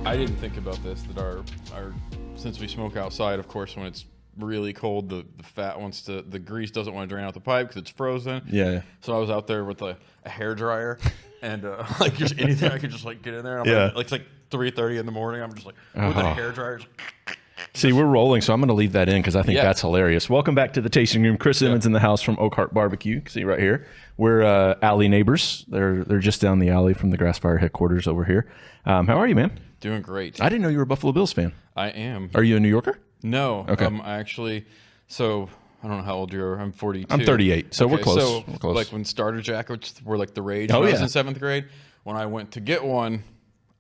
I didn't think about this, that our since we smoke outside, of course, when it's really cold, the fat wants to, the grease doesn't want to drain out the pipe because it's frozen. Yeah. So I was out there with a hair dryer and like just anything I could just like get in there. And I'm like, it's like 3:30 in the morning. I'm just like with a hair dryer. See, we're rolling, so I'm going to leave that in because I think that's hilarious. Welcome back to the tasting room. Chris Emmons in the house from Oakhart BBQ. You can see right here. We're alley neighbors. They're just down the alley from the Grass Fire headquarters over here. How are you, man? Doing great. I didn't know you were a Buffalo Bills fan. I am. Are you a New Yorker? No. Okay. I actually, so I don't know how old you are. I'm 42. I'm 38, so we're close. So we're close. like when starter jackets were like the rage when I was in 7th grade, when I went to get one,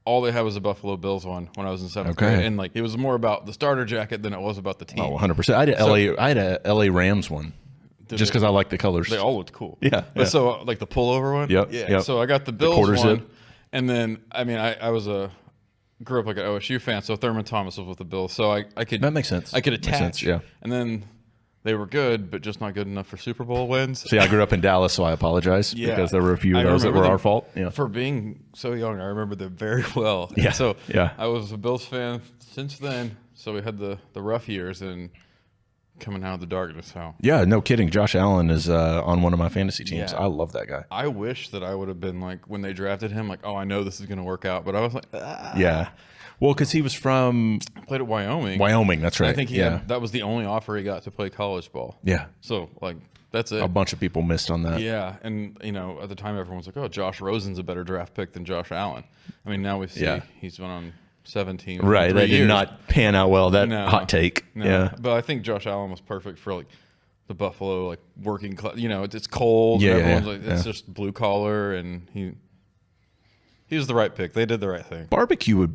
all they had was a Buffalo Bills one when I was in 7th grade. And like it was more about the starter jacket than it was about the team. Oh, 100%. I had a LA Rams one. Just because I like the colors. They all looked cool. Yeah. But so like the pullover one? Yep. So I got the Bills one. And then, I mean, I was grew up like an OSU fan, so Thurman Thomas was with the Bills. So I could. That makes sense. I could attach. Makes sense, yeah. And then they were good, but just not good enough for Super Bowl wins. See, I grew up in Dallas, so I apologize because there were a few of those that were our fault. Yeah. For being so young, I remember them very well. Yeah. And so I was a Bills fan since then. So we had the rough years and coming out of the darkness. Yeah, no kidding. Josh Allen is on one of my fantasy teams. I love that guy. I wish that I would have been like, when they drafted him, like, oh, I know this is going to work out. But I was like, Yeah. Well, because he was from... Played at Wyoming. Wyoming, that's right. I think that was the only offer he got to play college ball. Yeah. So, like, that's it. A bunch of people missed on that. Yeah, and, you know, at the time, everyone was like, oh, Josh Rosen's a better draft pick than Josh Allen. I mean, now we see he's been on 17. Right, that did not pan out well, that hot take. No. Yeah. But I think Josh Allen was perfect for, like, the Buffalo, like, working class. You know, it's cold. Yeah, and everyone's like, it's just blue collar, and he was the right pick. They did the right thing. Barbecue would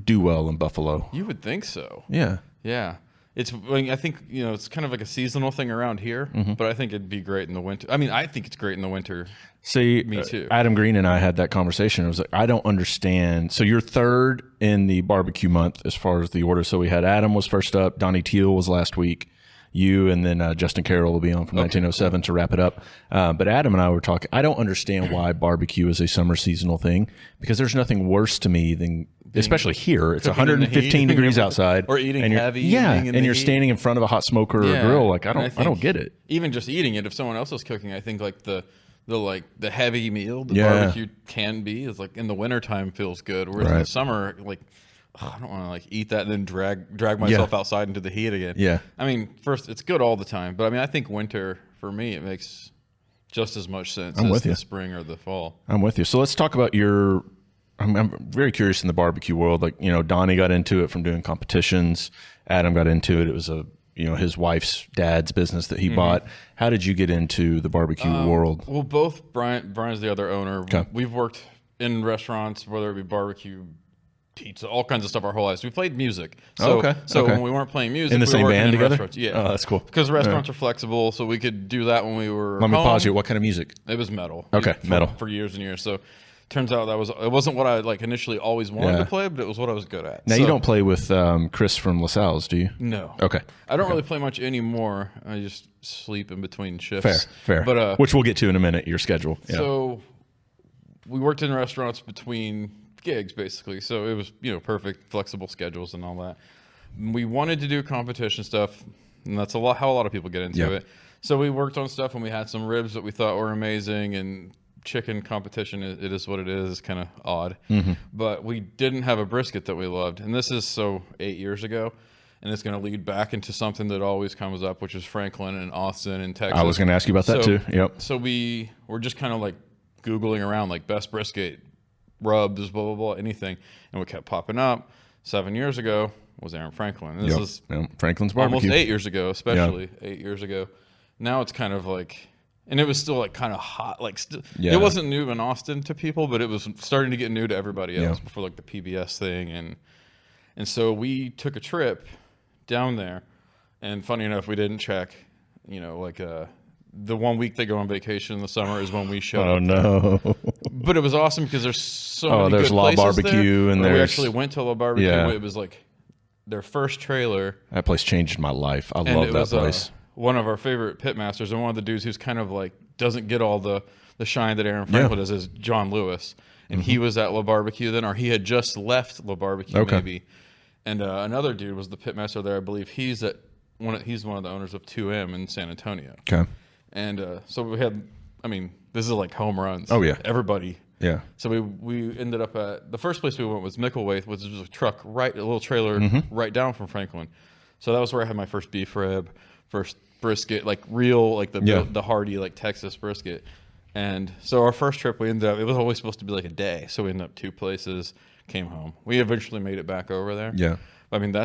do well in Buffalo. You would think so. Yeah. Yeah. I think, you know, it's kind of like a seasonal thing around here, but I think it'd be great in the winter. I mean, I think it's great in the winter. See, me too. Adam Green and I had that conversation. I was like, I don't understand. So you're third in the barbecue month as far as the order. So we had Adam was first up. Donnie Teal was last week. You and then Justin Carroll will be on from 1907 to wrap it up. But Adam and I were talking. I don't understand why barbecue is a summer seasonal thing because there's nothing worse to me than, especially here, it's 115 degrees outside, or eating heavy. And you're standing in front of a hot smoker or a grill. Like I don't get it. Even just eating it, if someone else is cooking, I think like the heavy meal, the barbecue can be is like in the wintertime feels good. Whereas in the summer, like. I don't want to like eat that and then drag myself outside into the heat again. Yeah. I mean, first, it's good all the time, but I mean, I think winter for me it makes just as much sense as the spring or the fall. I'm with you. So let's talk about your. I'm very curious in the barbecue world. Like Donnie got into it from doing competitions. Adam got into it. It was his wife's dad's business that he bought. How did you get into the barbecue world? Well, both Brian's the other owner. Okay. We've worked in restaurants, whether it be barbecue, pizza, all kinds of stuff our whole lives. We played music. So when we weren't playing music, in the same band together? Restaurants. Yeah. Oh, that's cool. Because restaurants are flexible, so we could do that when we were Let me pause you. What kind of music? It was metal. Okay, metal. For years and years. So turns out it wasn't what I like initially always wanted to play, but it was what I was good at. Now you don't play with Chris from LaSalle's, do you? No. Okay. I don't really play much anymore. I just sleep in between shifts. Fair. But which we'll get to in a minute, your schedule. Yeah. So we worked in restaurants between gigs basically, so it was perfect, flexible schedules and all that. We wanted to do competition stuff, and that's how a lot of people get into it. So we worked on stuff, and we had some ribs that we thought were amazing, and chicken competition, it is what it is. It's kind of odd, but we didn't have a brisket that we loved, and this is 8 years ago, and it's going to lead back into something that always comes up, which is Franklin and Austin and Texas. I was going to ask you about that too. Yep. So we were just kind of like Googling around, like best brisket, rubs, blah, blah, blah, anything. And what kept popping up 7 years ago was Aaron Franklin. And this was Franklin's barbecue. Almost 8 years ago, especially 8 years ago. Now it's kind of like, and it was still like kind of hot. Like it wasn't new in Austin to people, but it was starting to get new to everybody else before like the PBS thing. And so we took a trip down there. And funny enough, we didn't check, the 1 week they go on vacation in the summer is when we showed up. Oh, no. But it was awesome because there's many there's good La places Barbecue. there. And we actually went to La Barbecue. Yeah. It was like their first trailer. That place changed my life. I love that place. one of our favorite pit masters and one of the dudes who's kind of like doesn't get all the shine that Aaron Franklin does is John Lewis. And he was at La Barbecue then, or he had just left La Barbecue maybe. And another dude was the pit master there. I believe he's one of the owners of 2M in San Antonio. Okay. And so we had, I mean, this is like home runs. Oh, yeah. Everybody. Yeah. So we ended up at, the first place we went was Micklethwait, which was a little trailer right down from Franklin. So that was where I had my first beef rib, first brisket, like real, like the hearty, like Texas brisket. And so our first trip, it was always supposed to be like a day. So we ended up 2 places, came home. We eventually made it back over there. Yeah. I mean,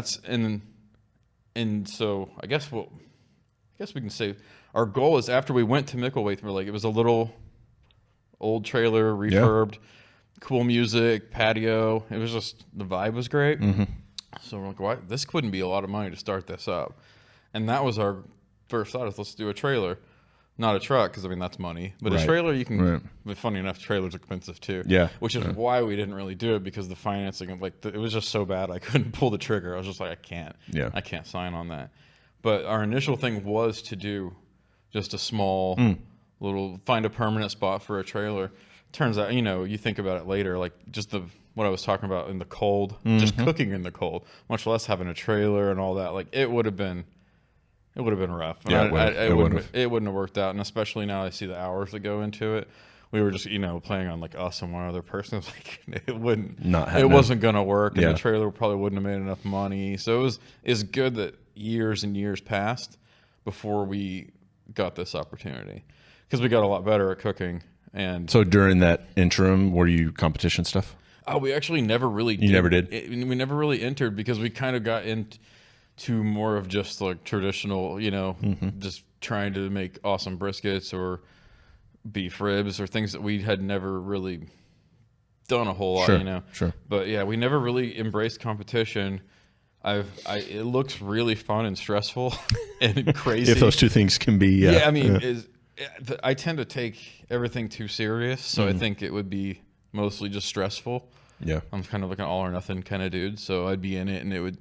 and so I guess we can say our goal is after we went to Micklethwait, we're like, it was a little old trailer, refurbed, cool music, patio. It was just, the vibe was great. So we're like, why? This couldn't be a lot of money to start this up. And that was our first thought, is let's do a trailer. Not a truck, because I mean that's money, but a trailer you can. But funny enough, trailers are expensive too. Yeah, which is why we didn't really do it, because the financing of it was just so bad. I couldn't pull the trigger. I was just like, I can't. Yeah, I can't sign on that. But our initial thing was to do just a small little, find a permanent spot for a trailer. Turns out, you think about it later, like just what I was talking about in the cold, just cooking in the cold, much less having a trailer and all that. Like it would have been rough. Yeah, it wouldn't have worked out. And especially now I see the hours that go into it. We were just, playing on like us and one other person. It was like, it wasn't going to work. And the trailer probably wouldn't have made enough money. So it's good that years and years passed before we got this opportunity, because we got a lot better at cooking. And so during that interim, were you competition stuff? Oh, we actually never really did. You never did? We never really entered, because we kind of got into more of just like traditional, just trying to make awesome briskets or beef ribs or things that we had never really done a whole lot, Sure. But yeah, we never really embraced competition. It looks really fun and stressful and crazy. If those two things can be, I mean, I tend to take everything too serious, so I think it would be mostly just stressful. Yeah, I'm kind of like an all or nothing kind of dude, so I'd be in it and it would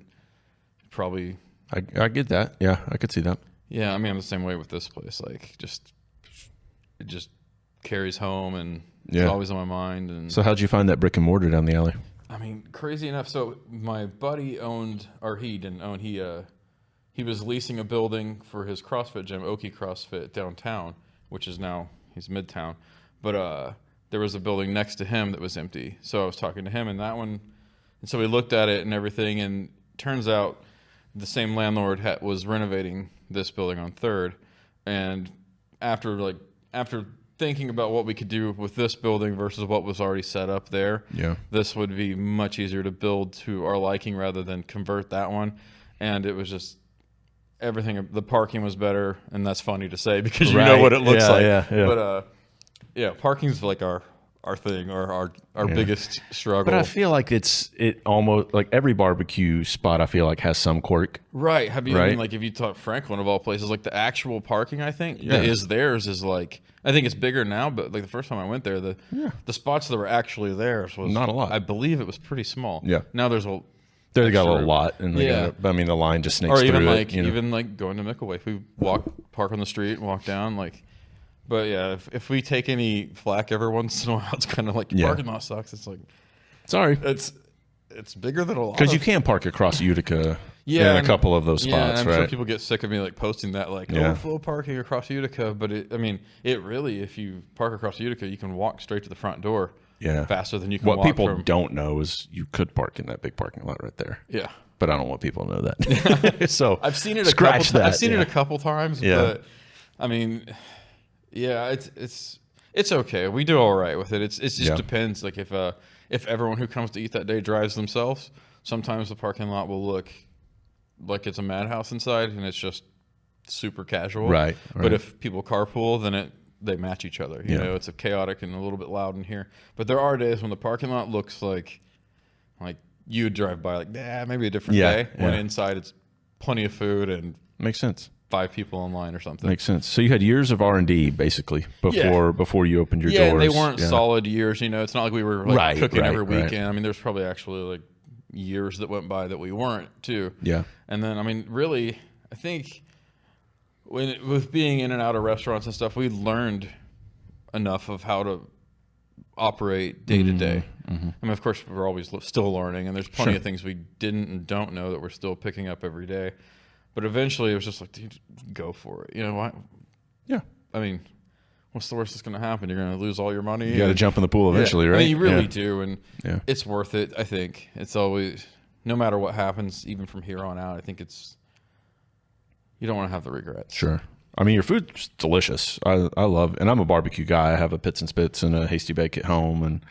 probably. I get that. Yeah, I could see that. Yeah, I mean, I'm the same way with this place. Like, it just carries home, and it's always on my mind. And so, how'd you find that brick and mortar down the alley? I mean, crazy enough. So my buddy owned, or he didn't own. He was leasing a building for his CrossFit gym, Oakhart CrossFit downtown, which is now he's Midtown. But there was a building next to him that was empty. So I was talking to him, and that one, and so we looked at it and everything, and turns out the same landlord was renovating this building on 3rd, and after thinking about what we could do with this building versus what was already set up there, this would be much easier to build to our liking rather than convert that one. And it was just everything. The parking was better, and that's funny to say because you know what it looks like. But parking's like our thing, or our biggest struggle. But I feel like it almost like every barbecue spot I feel like has some quirk. Right. I mean, like if you talk Franklin of all places, like the actual parking, I think that is theirs is like, I think it's bigger now, but like the first time I went there, the spots that were actually theirs was not a lot. I believe it was pretty small. Yeah. Now they got a little lot, and but I mean the line just snakes or through even it. Even like going to Micklethwait, we park on the street, walk down, like. But yeah, if we take any flack every once in a while, it's kind of like your parking lot sucks. It's like, sorry, it's bigger than a lot. Because you can park across Utica in a couple of those spots, I'm right? sure people get sick of me like posting that, like overflow parking across Utica. But it really, if you park across Utica, you can walk straight to the front door. Faster than you can. What walk people don't know is you could park in that big parking lot right there. Yeah, but I don't want people to know that. So I've seen it. I've seen it a couple times. But I mean. Yeah, it's okay. We do all right with it. It just depends. Like if everyone who comes to eat that day drives themselves, sometimes the parking lot will look like it's a madhouse inside, and it's just super casual. Right. But if people carpool, then they match each other. You know, it's a chaotic and a little bit loud in here. But there are days when the parking lot looks like you would drive by maybe a different day. When inside it's plenty of food and makes sense. 5 people in line or something. Makes sense. So you had years of R&D basically before you opened your doors. And they weren't solid years. You know, it's not like we were cooking every weekend. I mean, there's probably actually like years that went by that we weren't too. Yeah. And then, I mean, really, I think with being in and out of restaurants and stuff, we learned enough of how to operate day to day. I mean, of course, we're always still learning, and there's plenty of things we didn't and don't know that we're still picking up every day. But eventually, it was just like, dude, go for it. You know what? Yeah. I mean, what's the worst that's going to happen? You're going to lose all your money. You got to jump in the pool eventually, right? I mean, you really do, and it's worth it. I think it's always, no matter what happens, even from here on out. I think you don't want to have the regrets. Sure. I mean, your food's delicious. I love, and I'm a barbecue guy. I have a Pits and Spits and a Hasty Bake at home, and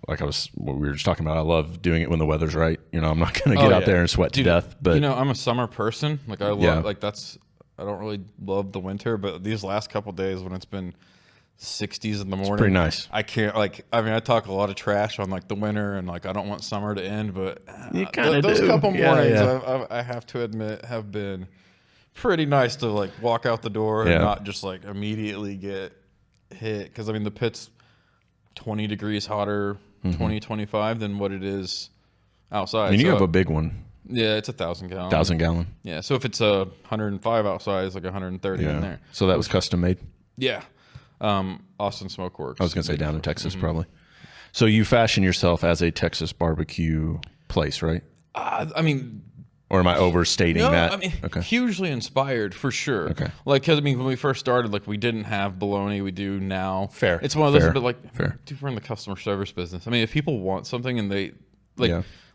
like what we were just talking about, I love doing it when the weather's right. I'm not going to get out there and sweat to death. But I'm a summer person. Like I love, I don't really love the winter, but these last couple days when it's been 60s in the morning, it's pretty nice. I can't I talk a lot of trash on like the winter and like I don't want summer to end, but you kind of those couple mornings I have to admit have been pretty nice to like walk out the door and not just like immediately get hit, because I mean the pit's 20 degrees hotter, 20, 25 than what it is outside. And you have a big one. Yeah, it's 1,000 gallon. 1,000 gallon. Yeah, so if it's 105 outside, it's like 130 in there. So that was custom made? Yeah. Austin Smokeworks. I was going to say down in Texas probably. So you fashion yourself as a Texas barbecue place, right? I mean... Or am I overstating that? I mean, hugely inspired for sure. Okay. Like, because I mean, when we first started, like we didn't have bologna. We do now. Fair. It's one of those, but like, dude, we're in the customer service business. I mean, if people want something and they like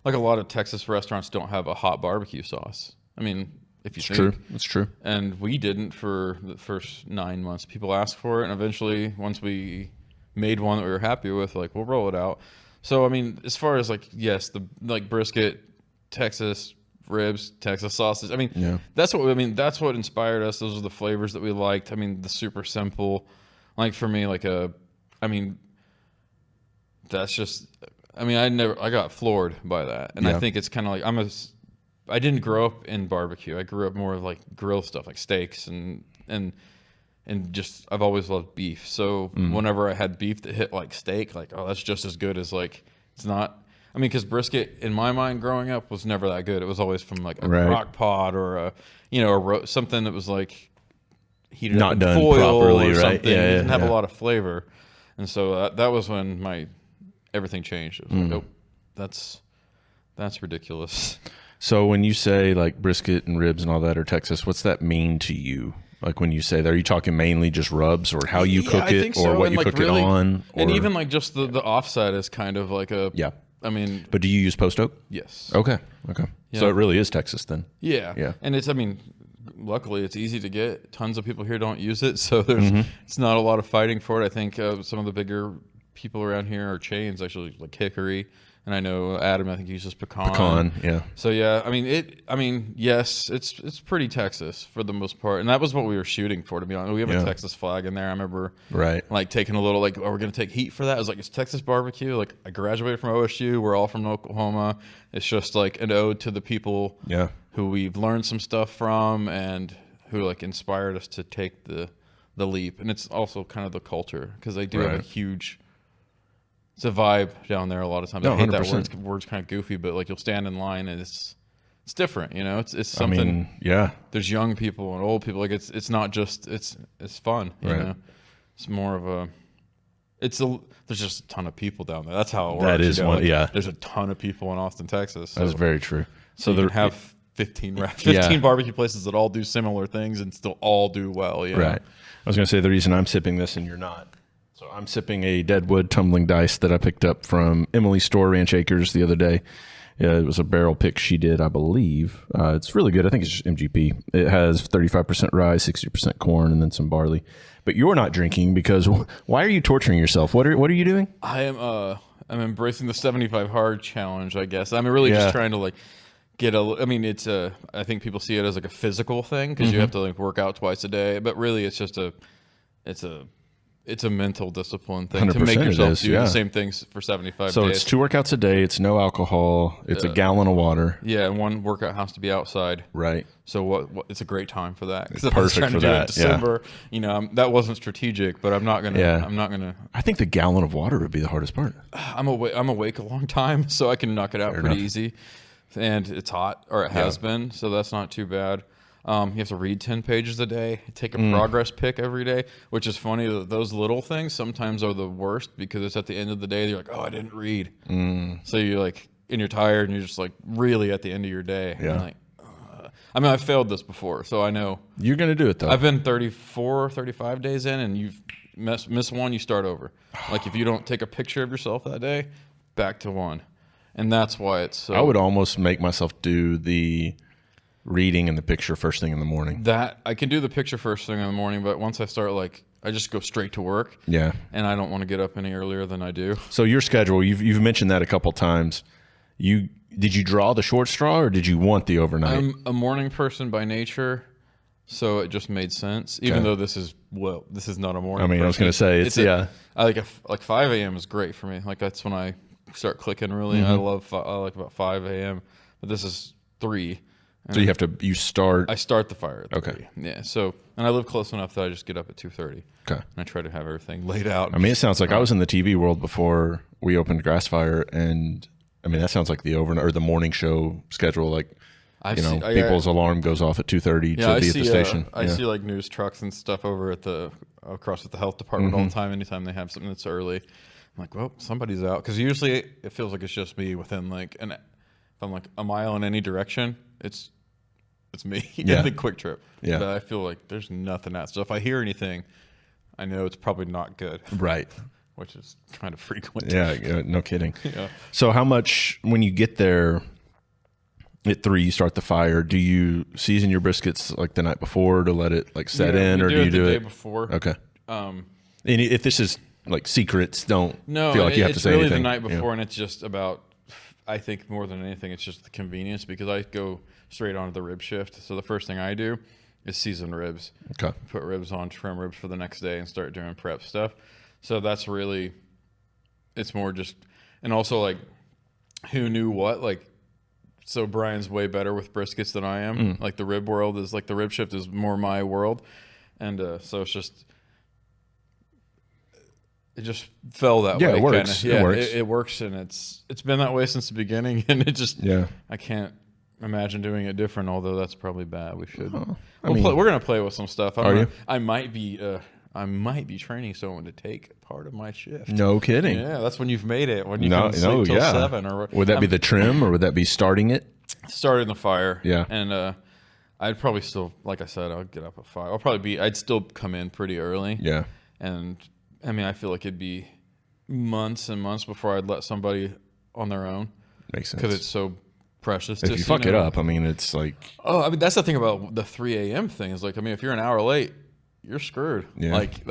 a lot of Texas restaurants don't have a hot barbecue sauce. I mean, if you think. It's true. And we didn't for the first 9 months. People asked for it, and eventually, once we made one that we were happy with, like we'll roll it out. So I mean, as far as like, yes, the like brisket, Texas ribs, Texas sausage. I mean, that's what inspired us. Those are the flavors that we liked. I mean, the super simple, like for me, that's just, I got floored by that. And I think it's kind of like, I didn't grow up in barbecue. I grew up more of like grill stuff, like steaks and just, I've always loved beef. So whenever I had beef that hit like steak, like, oh, that's just as good as like, it's not. I mean, because brisket, in my mind, growing up, was never that good. It was always from like a crock pot or something that was like heated up in foil properly, or something. Right? Yeah, it didn't have a lot of flavor, and so that was when everything changed. It was like, oh, that's ridiculous. So when you say like brisket and ribs and all that are Texas, what's that mean to you? Like when you say that, are you talking mainly just rubs or how you cook it or what you cook it on? And even like just the offside is kind of like a I mean, but do you use post oak? Yes. Okay. Yeah. So it really is Texas then. Yeah. And it's, luckily it's easy to get. Tons of people here don't use it, so it's not a lot of fighting for it. I think some of the bigger people around here are chains, actually, like Hickory. And I know Adam, I think he uses pecan. Yeah. So yeah, yes, it's pretty Texas for the most part, and that was what we were shooting for. To be honest, we have a Texas flag in there. I remember, like taking a little, like, oh, we're gonna take heat for that. I was like, it's Texas barbecue. Like, I graduated from OSU. We're all from Oklahoma. It's just like an ode to the people, who we've learned some stuff from and who like inspired us to take the leap. And it's also kind of the culture, because they do have a huge. It's a vibe down there a lot of times. I hate 100%. That word's kind of goofy, but like you'll stand in line and it's different, It's something. There's young people and old people. Like it's not just it's fun, you know. It's more of a. There's just a ton of people down there. That's how it works. That is one. There's a ton of people in Austin, Texas. That's very true. So they have 15 barbecue places that all do similar things and still all do well. Right. I was going to say the reason I'm sipping this and you're not. So I'm sipping a Deadwood Tumbling Dice that I picked up from Emily's store, Ranch Acres, the other day. It was a barrel pick she did, I believe. It's really good. I think it's just MGP. It has 35% rye, 60% corn, and then some barley. But you're not drinking because why are you torturing yourself? What are you doing? I'm embracing the 75 hard challenge, I guess. I'm really just trying to like get it's I think people see it as like a physical thing because you have to like work out twice a day, but really it's just it's a mental discipline thing to make yourself do the same things for 75 days. So it's 2 workouts a day. It's no alcohol. It's a gallon of water. Yeah, and one workout has to be outside. Right. So what it's a great time for that. It's perfect for that. December, that wasn't strategic, but I'm not gonna. I'm not gonna. I think the gallon of water would be the hardest part. I'm awake a long time, so I can knock it out pretty easy. And it's hot, or it has been, so that's not too bad. You have to read 10 pages a day, take a progress pic every day, which is funny that those little things sometimes are the worst because it's at the end of the day. You're like, oh, I didn't read. So you're like, and you're tired and you're just like really at the end of your day. Yeah. And like, I mean, I've failed this before, so I know. You're going to do it though. I've been 34, 35 days in and you've miss one, you start over. Like if you don't take a picture of yourself that day, back to one. And that's why it's so. I would almost make myself do the reading and the picture first thing in the morning. That I can do the picture first thing in the morning, but once I start, like, I just go straight to work. Yeah. And I don't want to get up any earlier than I do. So your schedule, you've mentioned that a couple times. Did you draw the short straw or did you want the overnight? I'm a morning person by nature, so it just made sense. Even though this is not a morning. I mean, person. I was going to say I like 5 a.m. is great for me. Like that's when I start clicking really. I like about 5 a.m. But this is 3. So you start. I start the fire at 3. Okay. Yeah. So, and I live close enough that I just get up at 2:30. Okay. And I try to have everything laid out. I mean, it sounds like I was in the TV world before we opened Grass Fire, and I mean that sounds like the overnight or the morning show schedule. Like, people's alarm goes off at 2:30 to be at the station. I see like news trucks and stuff over at across at the health department all the time. Anytime they have something that's early, I'm like, well, somebody's out. Because usually it feels like it's just me within like if I'm like a mile in any direction, it's me in the quick trip. Yeah. But I feel like there's nothing out. So if I hear anything, I know it's probably not good. Right. Which is kind of frequent. Yeah, no kidding. Yeah. So how much, when you get there at 3, you start the fire, do you season your briskets like the night before to let it like set in, or do you do it the day before? Okay. And if this is like secrets, don't feel like you have to say really anything. The night before, and it's just about, I think more than anything, it's just the convenience because I go straight onto the rib shift. So the first thing I do is season ribs. Okay. Put ribs on, trim ribs for the next day, and start doing prep stuff. So that's really, it's more just, and also like, who knew what? Like, so Brian's way better with briskets than I am. Like the rib world is like, the rib shift is more my world. And so it's just, it just fell that way. It works. Kinda. Yeah, it works. It works, and it's been that way since the beginning. And it just, I can't imagine doing it different. Although that's probably bad. We should. We're gonna play with some stuff. I might be training someone to take part of my shift. No kidding. Yeah, that's when you've made it. When you can sleep till 7. Or would that be the trim, or would that be starting it? Starting the fire. Yeah. And I'd probably still, like I said, I'll get up at 5. I'd still come in pretty early. Yeah. And I mean, I feel like it'd be months and months before I'd let somebody on their own. Makes sense. Because it's so precious. If you fuck it up, I mean, it's like. Oh, I mean, that's the thing about the 3 a.m. thing is like, I mean, if you're an hour late, you're screwed. Yeah. Like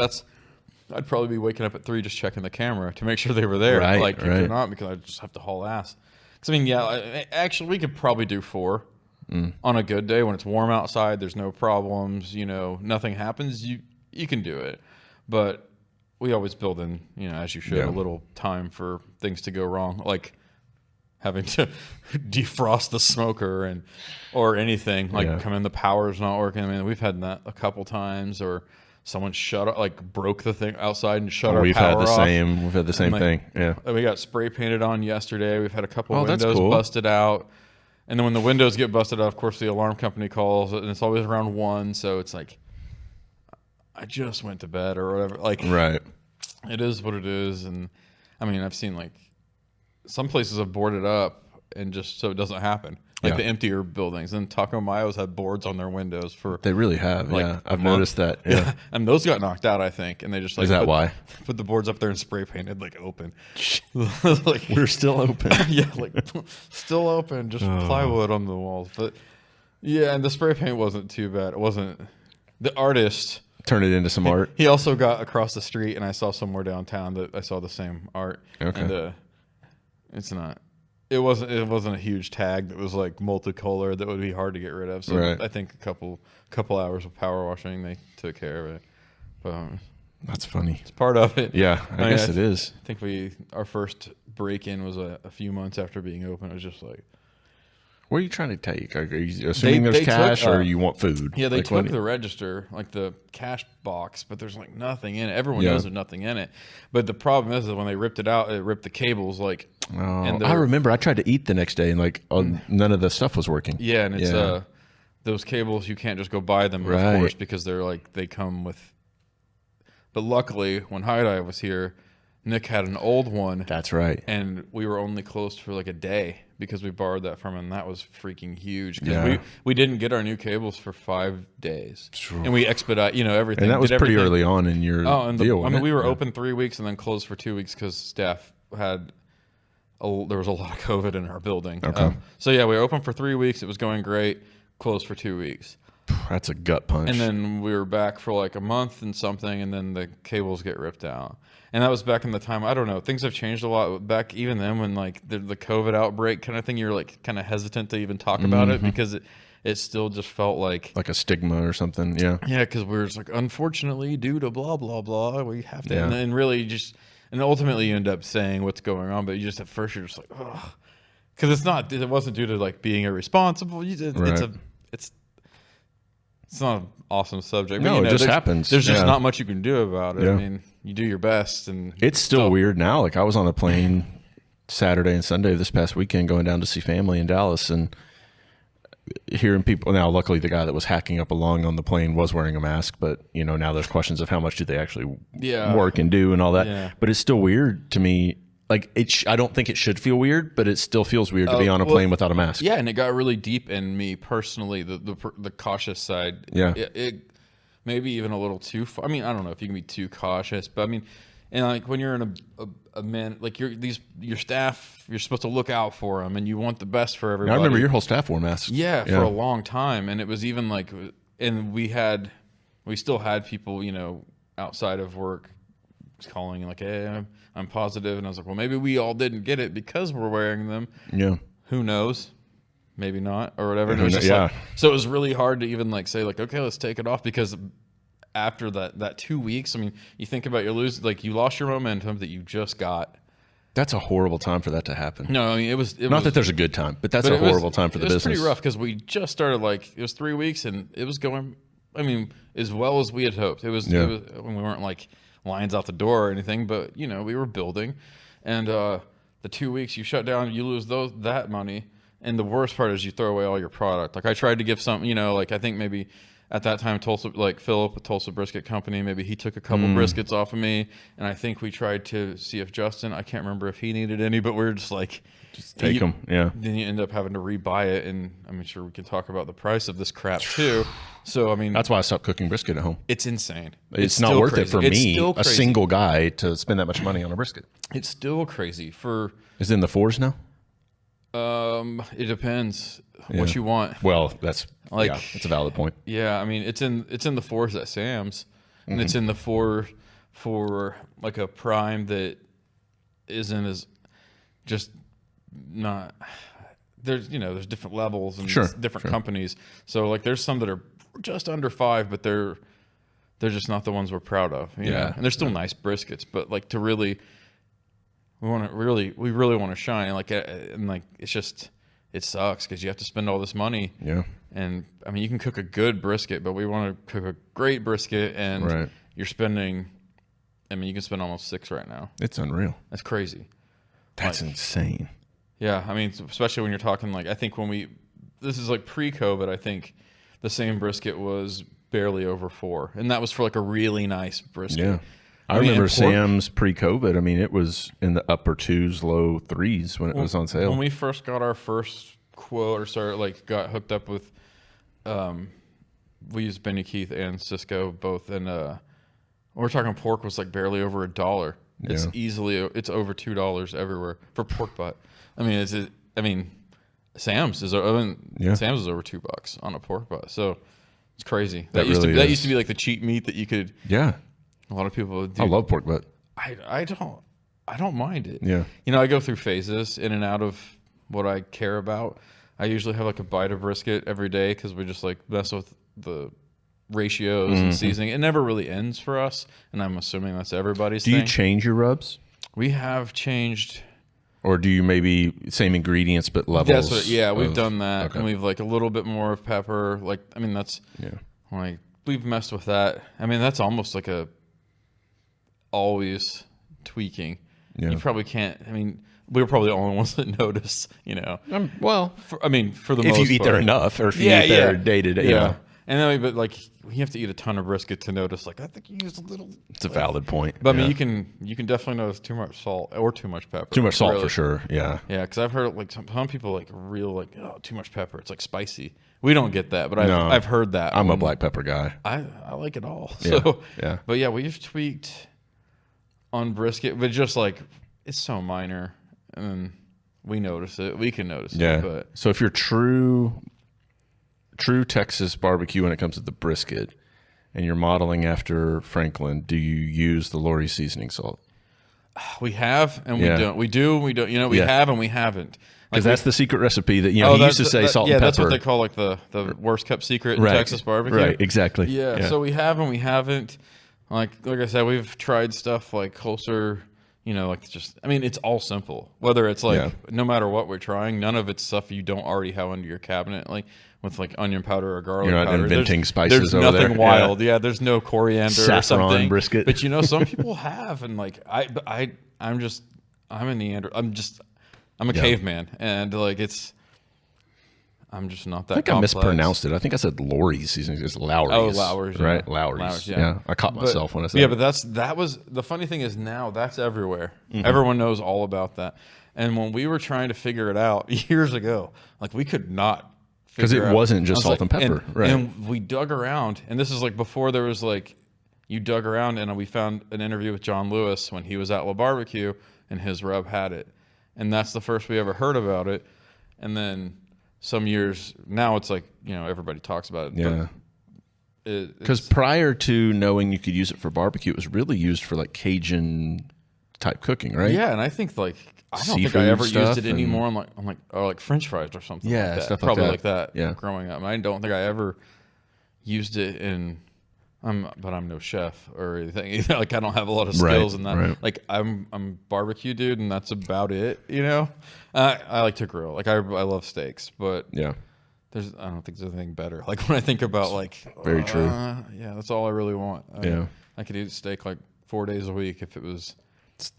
I'd probably be waking up at 3 just checking the camera to make sure they were there. Right, like if they're not, because I just have to haul ass. Because I mean, actually, we could probably do 4 on a good day when it's warm outside. There's no problems. Nothing happens. You can do it, but we always build in, as you should, a little time for things to go wrong, like having to defrost the smoker or anything. Like come in, the power's not working. I mean, we've had that a couple times, or someone broke the thing outside and shut our power off. We've had the same thing. Yeah. We got spray painted on yesterday. We've had a couple that's windows cool. busted out. And then when the windows get busted out, of course, the alarm company calls, and it's always around 1. So it's like, I just went to bed or whatever. Like, right. It is what it is. And I mean, I've seen like some places have boarded up and just so it doesn't happen. Like the emptier buildings, and Taco Mayo's had boards on their windows for. They really have. Like I've noticed that. Yeah. And those got knocked out, I think, and they just like. Is that why? Put the boards up there and spray painted like open. Like we're still open. Yeah, like still open, just plywood on the walls. But yeah, and the spray paint wasn't too bad. It wasn't. The artist turn it into some art. He also got across the street, and I saw somewhere downtown that I saw the same art. Okay. And it's not. It wasn't a huge tag that was like multicolor that would be hard to get rid of. So right. I think a couple hours of power washing, they took care of it. But that's funny. It's part of it. Yeah, I guess it is. I think our first break-in was a few months after being open. It was just like, what are you trying to take? Are you assuming there's cash or you want food? Yeah, they took the register, like the cash box, but there's like nothing in it. Everyone knows there's nothing in it. But the problem is that when they ripped it out, it ripped the cables. Like, I remember I tried to eat the next day and like none of the stuff was working. Yeah, and it's those cables, you can't just go buy them, Right. of course, because they're like, they come with. But luckily, when High was here, Nick had an old one. That's right. And we were only closed for like a day because we borrowed that from him. And that was freaking huge. Because Yeah. we didn't get our new cables for 5 days. And we expedite, everything. And that was did pretty everything. early on in your And deal. I mean, we were Yeah. open 3 weeks and then closed for 2 weeks because staff had, there was a lot of COVID in our building. Okay. So yeah, we were open for 3 weeks. It was going great. Closed for 2 weeks. That's a gut punch. And then we were back for like a month and something, and then the cables get ripped out. And that was back in the time, I don't know, things have changed a lot. Back even then when like the COVID outbreak kind of thing, you're like kind of hesitant to even talk about it because it still just felt like a stigma or something. Yeah. Yeah, because we were just like, unfortunately, due to blah, blah, blah, we have to. Yeah. And really just, and ultimately you end up saying what's going on, but you just at first you're just like, ugh. Because it wasn't due to like being irresponsible. Right. It's not an awesome subject. No, but, it just happens. There's just Yeah. not much you can do about it. Yeah. I mean, you do your best. And It's still weird now. Like I was on a plane Saturday and Sunday this past weekend going down to see family in Dallas and hearing people. Now, luckily, the guy that was hacking up along on the plane was wearing a mask, but now there's questions of how much do they actually work and do and all that. Yeah. But it's still weird to me. Like I don't think it should feel weird, but it still feels weird to be on a plane without a mask. Yeah, and it got really deep in me personally, the cautious side. Yeah. It maybe even a little too far. I mean, I don't know if you can be too cautious, but I mean, and like when you're in a man, like your staff, you're supposed to look out for them, and you want the best for everybody. I remember your whole staff wore masks. Yeah, for a long time, and it was even like, and we still had people, outside of work calling like, hey, I'm positive, and I was like, well, maybe we all didn't get it because we're wearing them. Yeah. Who knows? Maybe not, or whatever. And it was just so it was really hard to even like say like, okay, let's take it off, because after that 2 weeks, I mean, you think about you lost your momentum that you just got. That's a horrible time for that to happen. No, I mean, it was Not that there's a good time, but that's a horrible time for the business. It was pretty rough because we just started it was 3 weeks and it was going, I mean, as well as we had hoped. It was when we weren't like lines out the door or anything, but we were building, and the 2 weeks you shut down, you lose that money, and the worst part is you throw away all your product. Like I tried to give some, like I think maybe at that time Tulsa, like Philip with Tulsa Brisket Company, maybe he took a couple briskets off of me, and I think we tried to see if Justin, I can't remember if he needed any, but we were just like, just take them. Yeah. Then you end up having to rebuy it, and I'm sure we can talk about the price of this crap too. So I mean, that's why I stopped cooking brisket at home. It's insane. It's not worth it for me, a crazy. single guy, to spend that much money on a brisket. It's still crazy for. Is it in the fours now? It depends what you want. Well, that's that's a valid point. Yeah, I mean, it's in the fours at Sam's, and it's in the four for like a prime that isn't as just not. There's there's different levels and different companies. So like there's some that are just under $5, but they're just not the ones we're proud of. You know? And they're still nice briskets, but like to really. We really want to shine, and it's just, it sucks because you have to spend all this money. Yeah. And I mean, you can cook a good brisket, but we want to cook a great brisket, and you're spending. I mean, you can spend almost $6 right now. It's unreal. That's crazy. That's insane. Yeah, I mean, especially when you're talking I think this is like pre-COVID. I think the same brisket was barely over $4, and that was for like a really nice brisket. Yeah. I remember Sam's pre-COVID. I mean, it was in the upper 2s, low 3s when it was on sale. When we first got our first quote, or started got hooked up with, we used Benny Keith and Cisco both, and we're talking pork was like barely over $1. It's it's over $2 everywhere for pork butt. I mean, Sam's is over $2 on a pork butt. So it's crazy. That used to be like the cheap meat that you could. Yeah. A lot of people do. I love pork butt. I don't mind it. Yeah. I go through phases in and out of what I care about. I usually have like a bite of brisket every day because we just mess with the ratios and seasoning. It never really ends for us, and I'm assuming that's everybody's thing. Do you change your rubs? We have changed. Or do you maybe same ingredients but levels? We've done that, and we've a little bit more of pepper. We've messed with that. I mean, that's almost like a always tweaking. Yeah. You probably can't. I mean, we were probably the only ones that notice. Well, For the if most you eat part. there enough, or if you eat there day to day, Yeah. And then, but like, you have to eat a ton of brisket to notice. Like, I think you used a little. it's a valid point. But I mean, you can definitely notice too much salt or too much pepper. too much salt really. for sure. Yeah. Yeah, because I've heard like some people like oh, too much pepper. It's like spicy. We don't get that, but I've heard that. I'm a black pepper guy. I like it all. Yeah, So yeah. But yeah, we've tweaked on brisket, but just like it's so minor, and then we notice it. We can notice Yeah. it. But So if you're true Texas barbecue when it comes to the brisket, and you're modeling after Franklin, do you use the Lori seasoning salt? we have and Yeah. we don't. We do and we don't. We Yeah. have and we haven't. Because Like that's the secret recipe that he that's- used to say salt and pepper. Yeah, that's what they call like the worst kept secret in Texas barbecue. Right, exactly. Yeah, so we have and we haven't. Like I said, we've tried stuff like closer, like just, I mean, it's all simple. Whether it's like, no matter what we're trying, none of it's stuff you don't already have under your cabinet, like with like onion powder or garlic You're not powder. inventing spices There's over there. nothing wild. Yeah, there's no coriander Saffron or something. brisket. But some people have, and like I'm a Neander. I'm a caveman, and like I'm just not that. I think complex. I mispronounced it. I think I said Lori's seasoning. It's Lowry's. Oh, Lowry's, right? yeah. Lowry's. yeah. Yeah, I caught myself when I said. Yeah, it. but that was the funny thing is now that's everywhere. Mm-hmm. Everyone knows all about that. And when we were trying to figure it out years ago, like we could not because it figure out- wasn't just I was salt and pepper, right? And we dug around, and this is like before there was like you dug around, and we found an interview with John Lewis when he was at La Barbecue, and his rub had it, and that's the first we ever heard about it. And then some years now, it's like everybody talks about it. Yeah. But Because prior to knowing you could use it for barbecue, it was really used for like Cajun type cooking, right? Yeah, and I think I don't think Seafood I ever stuff used it anymore on like French fries or something. Yeah, like that. stuff like Probably that. like that. Yeah. Growing up, and I don't think I ever used it in. But I'm no chef or anything. Like I don't have a lot of skills in that. Right. Like I'm barbecue dude, and that's about it. I like to grill. Like I love steaks, but Yeah. I don't think there's anything better. Like when I think about Very true. Yeah, that's all I really want. I could eat steak like 4 days a week if it was.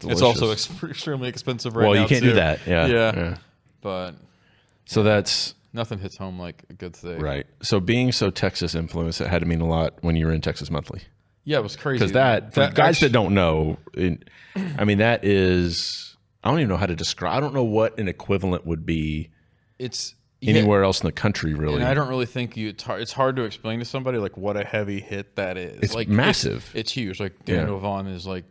It's also extremely expensive right now. Well, you can't do too. that. Yeah. Yeah. But So that's nothing hits home like a good steak. right. So being so Texas influenced, it had to mean a lot when you were in Texas Monthly. Yeah, it was crazy. Because for guys that don't know, that is, I don't even know how to describe. I don't know what an equivalent would be. It's anywhere else in the country, really. And I don't really think it's hard to explain to somebody like what a heavy hit that is. It's like massive. It's huge. Like Daniel Vaughn is like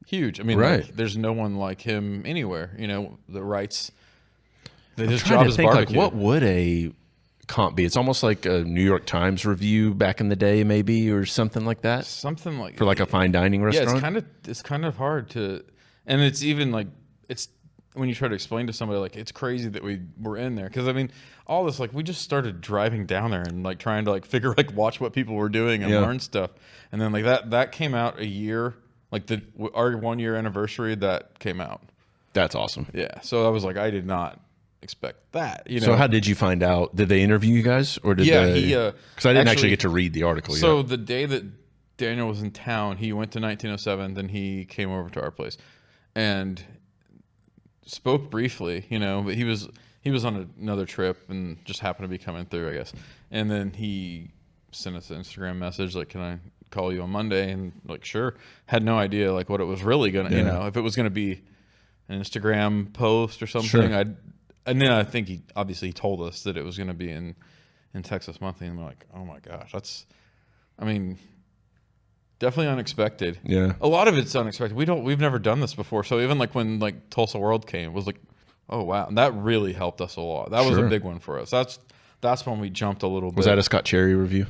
huge. I mean, like, there's no one like him anywhere. The rights. His job is barbecue. Like, what would a comp be? It's almost like a New York Times review back in the day, maybe, or something like that. Something like for like a fine dining restaurant. Yeah, it's kind of hard to, and it's even like it's when you try to explain to somebody like it's crazy that we were in there because I mean all this like we just started driving down there and like trying to like figure like watch what people were doing and learn stuff, and then like that came out a year like our 1 year anniversary that came out. That's awesome. Yeah, so I was like I did not expect that. So how did you find out? Did they interview you guys, or did they? Because I didn't actually get to read the article. So the day that Daniel was in town, he went to 1907. Then he came over to our place, and spoke briefly. But he was on another trip and just happened to be coming through, I guess. And then he sent us an Instagram message like, "Can I call you on Monday?" And like, sure. Had no idea like what it was really gonna. If it was gonna be an Instagram post or something. Sure. And then I think he told us that it was going to be in Texas Monthly, and we're like, oh my gosh, definitely unexpected. Yeah, a lot of it's unexpected. We've never done this before, so even like when like Tulsa World came, it was like, oh wow, and that really helped us a lot. That was a big one for us. That's when we jumped a little bit. Was that a Scott Cherry review?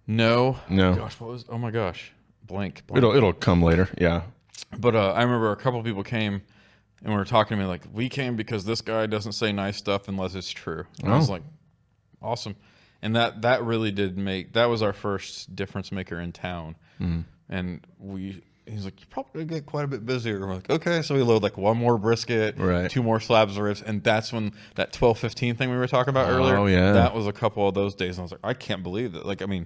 No. Gosh, what was? Oh my gosh, blank. It'll come later. Yeah, but I remember a couple of people came. And we were talking to me like, we came because this guy doesn't say nice stuff unless it's true. And I was like, awesome. And that really that was our first difference maker in town. And he's like, you're probably going to get quite a bit busier. We're like, okay. So we load like one more brisket, 2 more slabs of ribs. And that's when that 12-15 thing we were talking about earlier. Oh, yeah. That was a couple of those days. And I was like, I can't believe that. Like, I mean,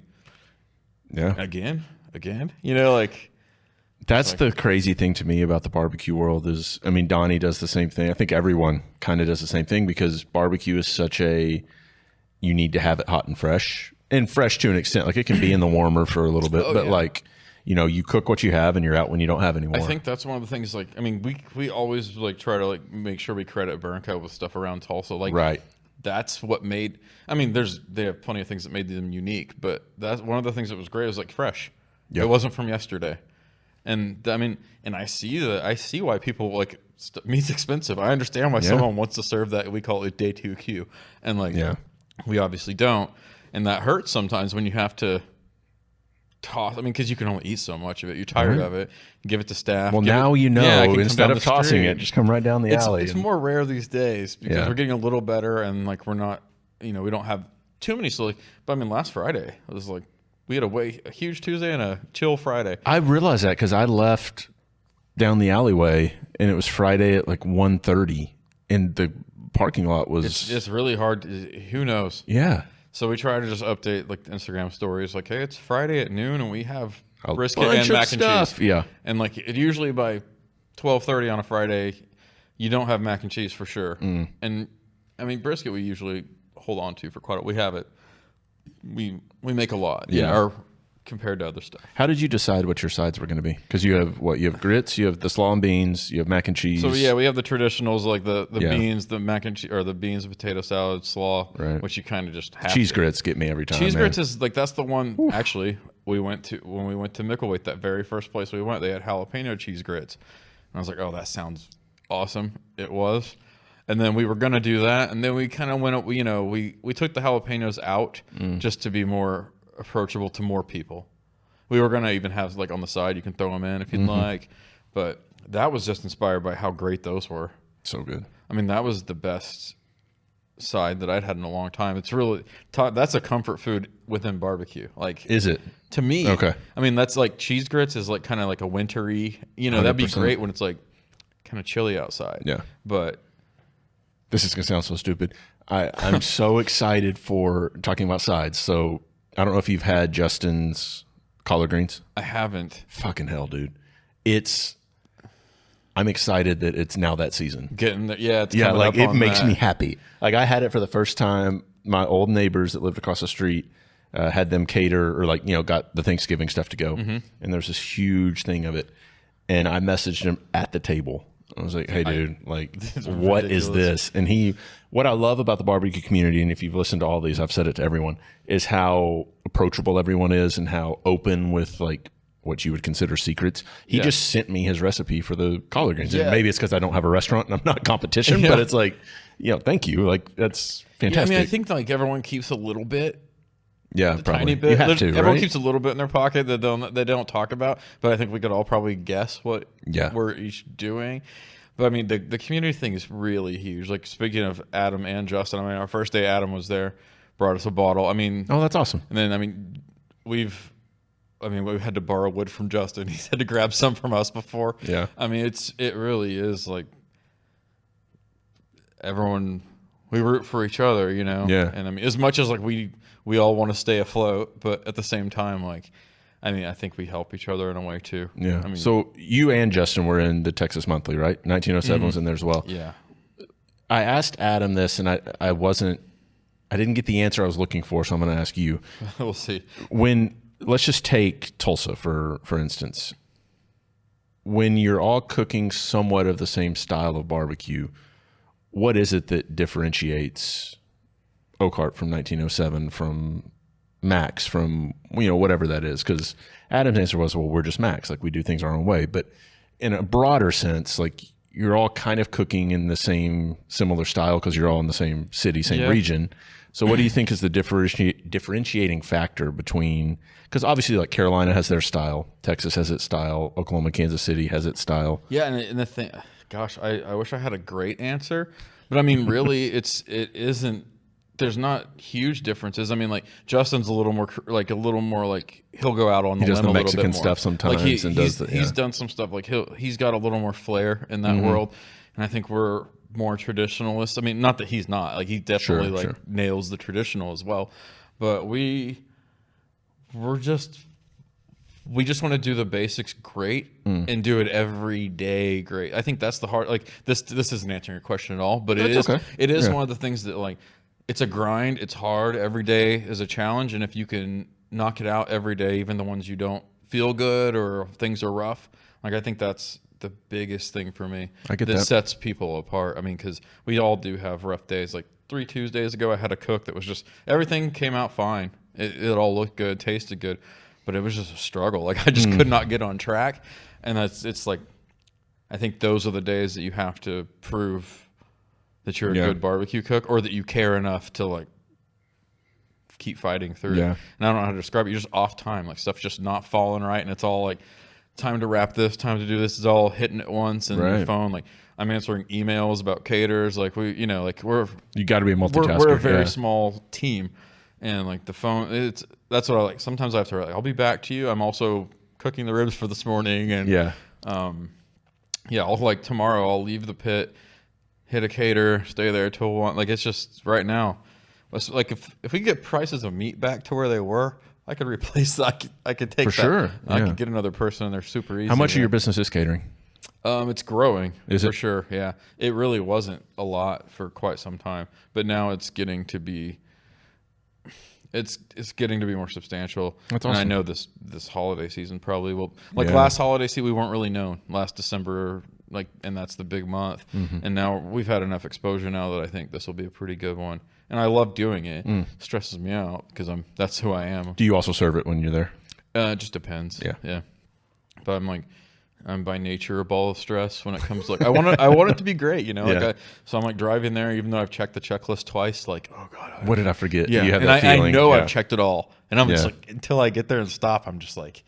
again, like. That's the crazy thing to me about the barbecue world is, I mean, Donnie does the same thing. I think everyone kind of does the same thing because barbecue is such a, you need to have it hot and fresh to an extent. Like it can be in the warmer for a little bit, but like, you know, you cook what you have and you're out when you don't have any more. I think that's one of the things, like, I mean, we always like try to like make sure we credit Burnco with stuff around Tulsa. Like, right. That's what made, I mean, they have plenty of things that made them unique, but that's one of the things that was great was like fresh. Yep. It wasn't from yesterday. And I mean, and I see why people like meat's expensive. I understand why someone wants to serve that. We call it day 2Q. And like, we obviously don't. And that hurts sometimes when you have to toss. I mean, because you can only eat so much of it. You're tired of it. Give it to staff. Well, now instead of tossing it, just come right down the alley. It's more rare these days because we're getting a little better and like we're not, you know, we don't have too many. So like, but I mean, last Friday it was like we had a huge Tuesday and a chill Friday. I realized that because I left down the alleyway and it was Friday at like 1:30 and the parking lot was. It's just really hard. Who knows? Yeah. So we try to just update like Instagram stories, like, hey, it's Friday at noon and we have brisket bunch and of mac stuff. and cheese. Yeah. And like it usually by 12:30 on a Friday, you don't have mac and cheese for sure. And I mean brisket we usually hold on to for quite a while. We have it. We make a lot. Or compared to other stuff. How did you decide what your sides were going to be? Because you have grits, you have the slaw and beans, you have mac and cheese. So yeah, we have the traditionals like the beans, the mac and cheese, or the beans and potato salad, slaw, which you kind of just have. Cheese grits get me every time. Cheese grits is like that's the one. Oof. Actually, when we went to Micklethwait, that very first place we went, they had jalapeno cheese grits, and I was like, oh, that sounds awesome. It was. And then we were gonna do that, and then we kind of went. You know, we took the jalapenos out just to be more approachable to more people. We were gonna even have like on the side you can throw them in if you'd like, but that was just inspired by how great those were. So good. I mean, that was the best side that I'd had in a long time. It's really that's a comfort food within barbecue. Like, is it to me? Okay. I mean, that's like cheese grits is like kind of like a wintry. You know, 100%. That'd be great when it's like kind of chilly outside. Yeah, but. This is going to sound so stupid. I'm so excited for talking about sides. So I don't know if you've had Justin's collard greens. I haven't. Fucking hell, dude. I'm excited that it's now that season. Getting there. Yeah. Like it makes me happy. Like I had it for the first time. My old neighbors that lived across the street had them cater or like, you know, got the Thanksgiving stuff to go. And there's this huge thing of it. And I messaged him at the table. I was like, hey, dude, like, what is this? And what I love about the barbecue community, and if you've listened to all these, I've said it to everyone, is how approachable everyone is and how open with, like, what you would consider secrets. He just sent me his recipe for the collard greens. And maybe it's because I don't have a restaurant and I'm not competition, but it's like, you know, thank you. Like, that's fantastic. I mean, I think, like, everyone keeps a little bit. Yeah, probably. Tiny bit. You have to, Everyone right? keeps a little bit in their pocket that they don't talk about, but I think we could all probably guess what we're each doing. But I mean, the community thing is really huge. Like speaking of Adam and Justin, I mean, our first day Adam was there, brought us a bottle. I mean, oh, that's awesome. And then we've had to borrow wood from Justin. He's had to grab some from us before. Yeah. I mean, it really is like everyone. We root for each other, you know. Yeah. And I mean, as much as like we all want to stay afloat, but at the same time, like, I mean, I think we help each other in a way too. Yeah. I mean, so you and Justin were in the Texas Monthly, right? 1907 was in there as well. Yeah. I asked Adam this, and I didn't get the answer I was looking for, so I'm going to ask you. We'll see. Let's just take Tulsa for instance. When you're all cooking somewhat of the same style of barbecue, what is it that differentiates Oakhart from 1907 from Max from, you know, whatever that is? Because Adam's answer was, well, we're just Max. Like, we do things our own way. But in a broader sense, like, you're all kind of cooking in the same similar style because you're all in the same city, same region. So what do you think is the differentiating factor between, because obviously like Carolina has their style, Texas has its style, Oklahoma, Kansas City has its style. Yeah, and the thing, gosh, I wish I had a great answer, but I mean, really, it isn't. There's not huge differences. I mean, like Justin's a little more like he'll go out on the limb a little bit more. He does the Mexican stuff sometimes, like he's done some stuff like he's got a little more flair in that world, and I think we're more traditionalist. I mean, not that he's not, like he definitely nails the traditional as well, but we're just we just want to do the basics great and do it every day great. I think that's the hard, like this isn't answering your question at all, but it is one of the things that like, it's a grind. It's hard. Every day is a challenge. And if you can knock it out every day, even the ones you don't feel good or things are rough, like I think that's the biggest thing for me. I get that. Sets people apart. I mean, because we all do have rough days. Like 3 Tuesdays ago, I had a cook that was just, everything came out fine. It all looked good, tasted good, but it was just a struggle. Like I just could not get on track. And it's like, I think those are the days that you have to prove that you're a good barbecue cook, or that you care enough to like keep fighting through. Yeah. And I don't know how to describe it. You're just off time. Like stuff's just not falling right. And it's all like, time to wrap this, time to do this. It's all hitting at once. And your phone, like I'm answering emails about caterers. Like you know, like you got to be a multitasker. We're a very small team. And like the phone, that's what I like. Sometimes I have to like, I'll be back to you. I'm also cooking the ribs for this morning. And I'll like tomorrow I'll leave the pit, hit a cater, stay there till 1. Like it's just right now. Like if we get prices of meat back to where they were, I could replace that. I could take for sure. I could get another person, and they're super easy. How much of your business is catering? It's growing. Is for it? Sure. Yeah. It really wasn't a lot for quite some time, but now it's getting to be. It's getting to be more substantial. That's awesome. And I know this holiday season probably will. Like last holiday season, we weren't really known. Last December, like, and that's the big month. And now we've had enough exposure now that I think this will be a pretty good one. And I love doing it. Stresses me out because that's who I am. Do you also serve it when you're there? It just depends. Yeah. But I'm by nature a ball of stress when it comes to like I want it to be great, you know. Like so I'm like driving there, even though I've checked the checklist twice. Like, oh god, what did I forget? Yeah, you have and that feeling. I know I've checked it all, and I'm just like until I get there and stop, I'm just like,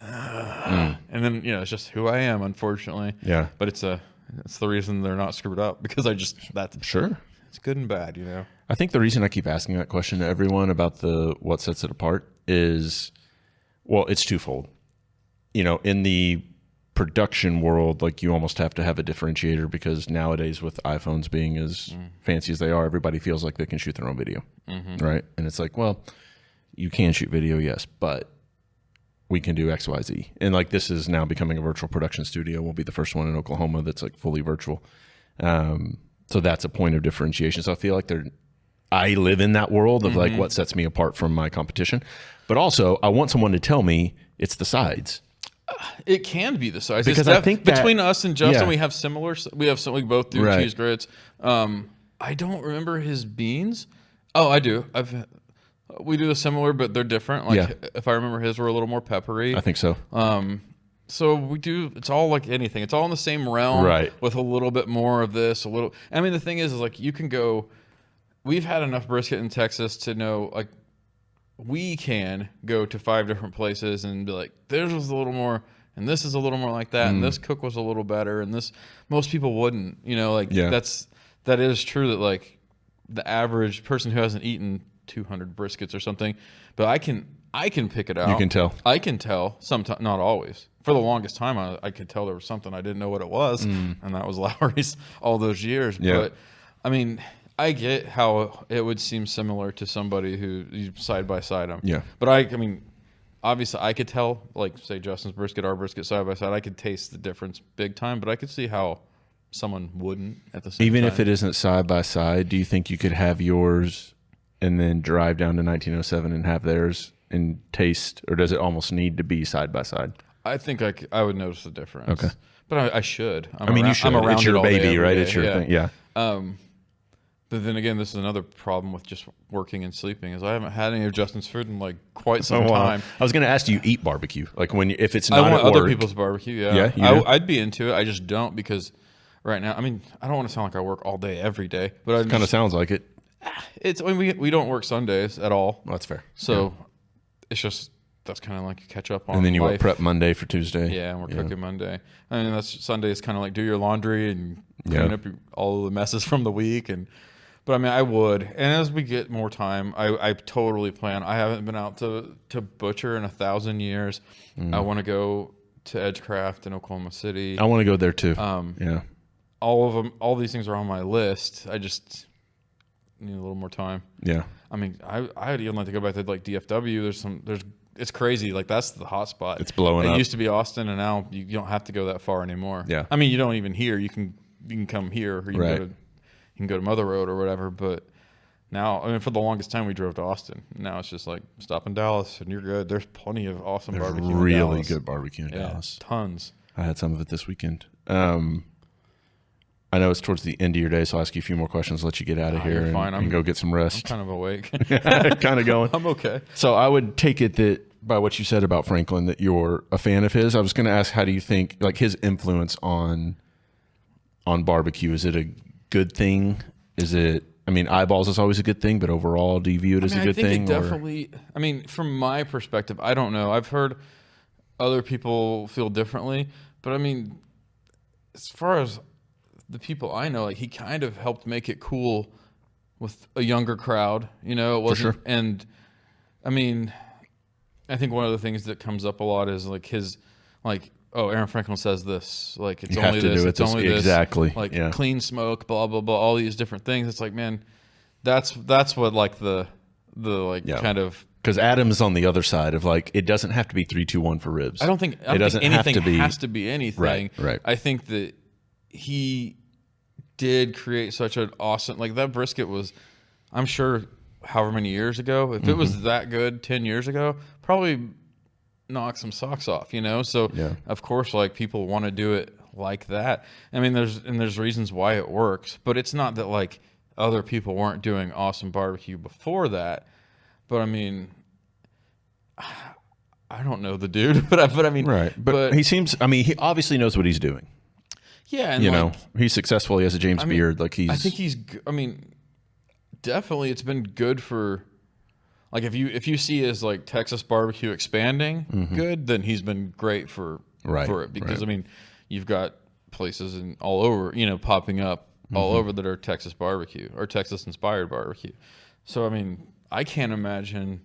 and then it's just who I am, unfortunately. Yeah, but it's the reason they're not screwed up because that's sure. It's good and bad, you know. I think the reason I keep asking that question to everyone about what sets it apart is, well, it's twofold. In the production world, like you almost have to have a differentiator because nowadays with iPhones being as fancy as they are, everybody feels like they can shoot their own video, right? And it's like, well, you can shoot video, yes, but we can do X, Y, Z. And like this is now becoming a virtual production studio. We'll be the first one in Oklahoma that's like fully virtual. So that's a point of differentiation. So I feel like I live in that world of like what sets me apart from my competition. But also I want someone to tell me it's the sides. It can be the size because I think between us and Justin, we have similar. We both do cheese grits. I don't remember his beans. Oh, I do. We do the similar, but they're different. Like if I remember his, were a little more peppery. I think so. So we do. It's all like anything. It's all in the same realm, right? With a little bit more of this. A little. I mean, the thing is like you can go. We've had enough brisket in Texas to know like. We can go to 5 different places and be like, theirs was a little more, and this is a little more like that, and this cook was a little better, and this most people wouldn't, that is true that like the average person who hasn't eaten 200 briskets or something, but I can pick it out. You can tell. I can tell sometimes, not always. For the longest time, I could tell there was something I didn't know what it was, and that was Lowry's all those years. Yeah. But I mean. I get how it would seem similar to somebody who you side by side them. Yeah. But I mean, obviously I could tell, like say Justin's brisket, our brisket side by side, I could taste the difference big time, but I could see how someone wouldn't at the same time. Even if it isn't side by side, do you think you could have yours and then drive down to 1907 and have theirs and taste, or does it almost need to be side by side? I think I would notice the difference. Okay. But I should. You should. I'm around it's your it baby, right? Day. It's your thing. Yeah. But then again, this is another problem with just working and sleeping is I haven't had any of Justin's food in like quite some time. I was going to ask, do you eat barbecue? Like if it's not I want at other work. people's barbecue, Yeah, I'd be into it. I just don't because right now, I mean, I don't want to sound like I work all day every day, but it kind of sounds like it. We don't work Sundays at all. Well, that's fair. So it's just that's kind of like catch up on. And then you life. prep Monday for Tuesday. Yeah, and we're cooking Monday. I mean, Sunday is kind of like do your laundry and clean up all the messes from the week But I mean, I would, and as we get more time, I totally plan. I haven't been out to butcher in 1,000 years. I want to go to Edgecraft in Oklahoma City. I want to go there too. All of them, all these things are on my list. I just need a little more time. Yeah. I mean, I'd even like to go back to like DFW. There's it's crazy. Like that's the hot spot. It's blowing up. It used to be Austin, and now you don't have to go that far anymore. Yeah. I mean, you don't even here. You can come here, or you can go to Mother Road or whatever. But now, I mean, for the longest time, we drove to Austin. Now it's just like stop in Dallas, and you're good. There's plenty of awesome barbecue. Really good barbecue in Dallas. Tons. I had some of it this weekend. I know it's towards the end of your day, so I'll ask you a few more questions, let you get out of here and go get some rest. I'm kind of awake. Kind of going. I'm okay. So I would take it that by what you said about Franklin, that you're a fan of his. I was going to ask, how do you think, like, his influence on barbecue? Is it a good thing? Is it, I mean, eyeballs is always a good thing, but overall, do you view it as a good thing? It definitely, I mean, from my perspective, I don't know. I've heard other people feel differently, but I mean, as far as the people I know, like, he kind of helped make it cool with a younger crowd, you know. It wasn't, sure. And I mean, I think one of the things that comes up a lot is like his, like, oh, Aaron Franklin says this, like, it's only this, it's only this, exactly, like clean smoke, blah blah blah, all these different things. It's like, man, that's what like the like kind of, because Adam's on the other side of, like, it doesn't have to be 3, 2, 1 for ribs. I don't think anything has to be anything. Right. I think that he did create such an awesome, like, that brisket was, I'm sure, however many years ago, if it was that good 10 years ago, probably knock some socks off, you know. So of course, like, people want to do it like that. I mean, there's reasons why it works, but it's not that like other people weren't doing awesome barbecue before that. But I mean, I don't know the dude, but I mean, right. But he seems, I mean, he obviously knows what he's doing. Yeah, and you know, he's successful. He has a James Beard. Like, I think he's. I mean, definitely, it's been good for. Like, if you see his, like, Texas barbecue expanding good, then he's been great for it, because I mean, you've got places all over, you know, popping up all over that are Texas barbecue or Texas inspired barbecue. So I mean, I can't imagine.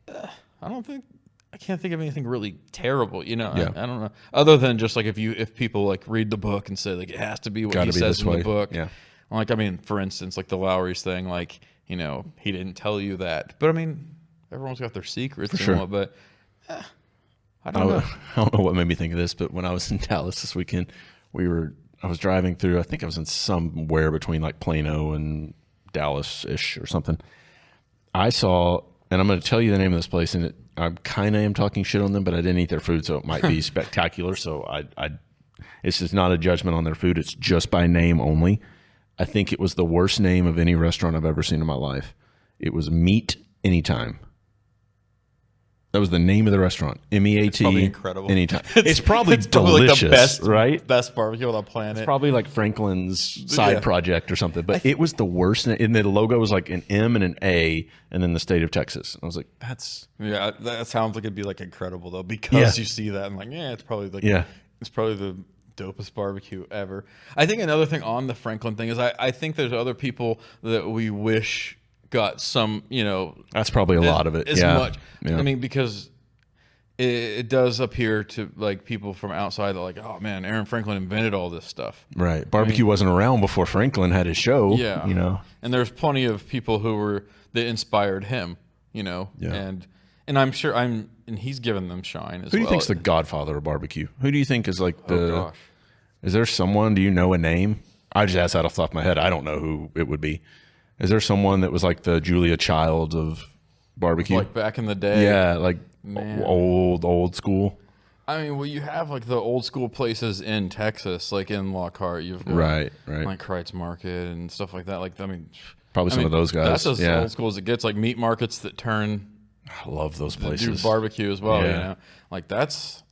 I can't think of anything really terrible, you know. I don't know, other than just like if people like read the book and say, like, it has to be what he says in the book. Yeah. Like, I mean, for instance, like the Lowry's thing, like, you know, he didn't tell you that. But I mean, everyone's got their secrets. For sure. But I don't know. I don't know what made me think of this, but when I was in Dallas this weekend, I was driving through, I think I was in somewhere between like Plano and Dallas-ish or something. I saw, and I'm going to tell you the name of this place, and I kind of am talking shit on them, but I didn't eat their food, so it might be spectacular. So it's just not a judgment on their food. It's just by name only. I think it was the worst name of any restaurant I've ever seen in my life. It was Meat Anytime. That was the name of the restaurant. MEAT. It's probably incredible. Anytime. It's probably delicious, like the right? Best barbecue on the planet. It's probably like Franklin's side project or something. But it was the worst. And the logo was like an M and an A, and then the state of Texas. And I was like, that's... Yeah, that sounds like it'd be like incredible, though, because you see that and like, it's probably like... It's probably the dopest barbecue ever. I think another thing on the Franklin thing is I think there's other people that we wish got some, you know, that's probably a lot of it. Much. I mean, because it does appear to like people from outside that like, oh man, Aaron Franklin invented all this stuff. Right. Barbecue wasn't around before Franklin had his show. Yeah. You know, and there's plenty of people that inspired him, you know, and I'm sure and he's given them shine as well. Who do you think's the godfather of barbecue? Who do you think is like is there someone, do you know a name? I just asked that off the top of my head. I don't know who it would be. Is there someone that was like the Julia Childs of barbecue? Like back in the day? Yeah, like old school. I mean, well, you have like the old school places in Texas, like in Lockhart. You've got right. like Kreitz Market and stuff like that. Like, I mean, probably some of those guys. That's as old school as it gets. Like meat markets that turn. I love those places. Do barbecue as well. You know, like that's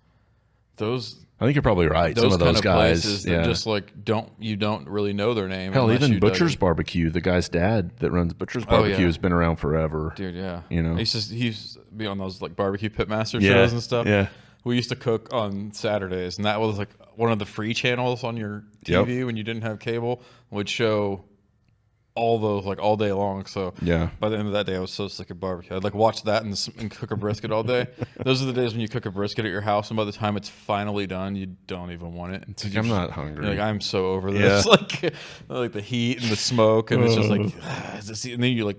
those. I think you're probably right. Some of those guys that just like you don't really know their name. Hell, even Butcher's Barbecue, the guy's dad that runs Butcher's Barbecue has been around forever. Dude, yeah. You know, he used to be on those like barbecue pitmaster shows and stuff. Yeah. We used to cook on Saturdays, and that was like one of the free channels on your TV when you didn't have cable, would show all those like all day long. So by the end of that day, I was so sick of barbecue. I'd like watch that and cook a brisket all day. Those are the days when you cook a brisket at your house, and by the time it's finally done, you don't even want it. It's like, I'm not hungry. You're like, I'm so over this. Like the heat and the smoke, and it's just like, and then you like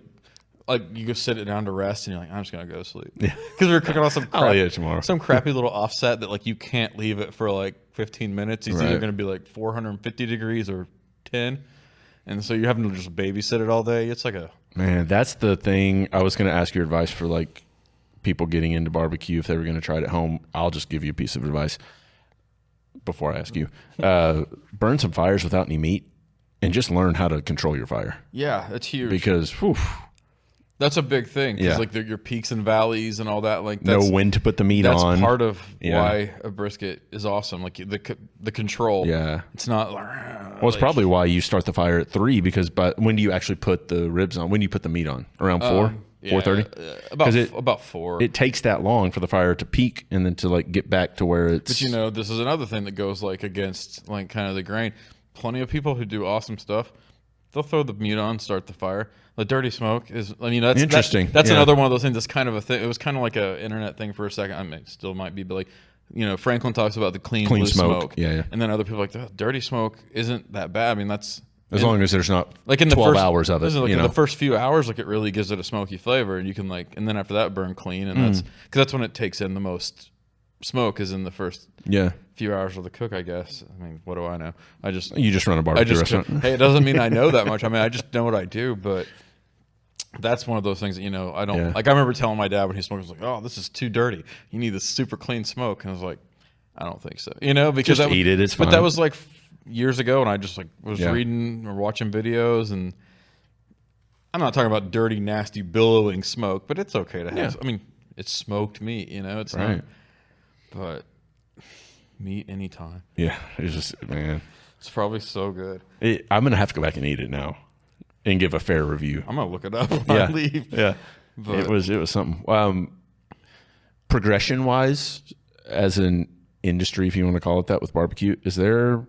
like you go sit it down to rest, and you're like, I'm just gonna go to sleep. Yeah, because we're cooking on some crappy little offset that like you can't leave it for like 15 minutes. It's either gonna be like 450 degrees or 10, and so you're having to just babysit it all day. It's like a that's the thing. I was gonna ask your advice for like people getting into barbecue if they were gonna try it at home. I'll just give you a piece of advice before I ask you. Burn some fires without any meat. And just learn how to control your fire. Yeah, that's huge. Because that's a big thing. Because like your peaks and valleys and all that. Like that's, know when to put the meat on. That's part of why a brisket is awesome. Like the control. Yeah, it's not. Well, it's probably why you start the fire at 3. Because when do you actually put the ribs on? When do you put the meat on? Around 4, 4:30. About 4. It takes that long for the fire to peak and then to like get back to where it's. But this is another thing that goes like against like kind of the grain. Plenty of people who do awesome stuff, they'll throw the meat on, start the fire. The dirty smoke is, that's interesting. That's another one of those things that's kind of a thing. It was kind of like an internet thing for a second. I mean, it still might be, but like, Franklin talks about the clean blue smoke. Yeah. And then other people are like, the dirty smoke isn't that bad. I mean, that's. As long as there's not like in the 12 first, hours of it. Like in the first few hours, like it really gives it a smoky flavor. And you can and then after that, burn clean. And because that's when it takes in the most smoke is in the first few hours of the cook, I guess. I mean, what do I know? You just run a barbecue restaurant. Hey, it doesn't mean I know that much. I mean, I just know what I do, but that's one of those things that I don't like. I remember telling my dad when he smoked, I was like, "Oh, this is too dirty. You need this super clean smoke." And I was like, "I don't think so." Because just eat it. It's fine. But that was like years ago, and I just like was reading or watching videos, and I'm not talking about dirty, nasty, billowing smoke, but it's okay to have. I mean, it's smoked meat. It's not. But meat anytime. Yeah, it's just, man. It's probably so good. I'm going to have to go back and eat it now and give a fair review. I'm going to look it up when I leave. Yeah. But it was something. Progression-wise, as an industry, if you want to call it that, with barbecue, is there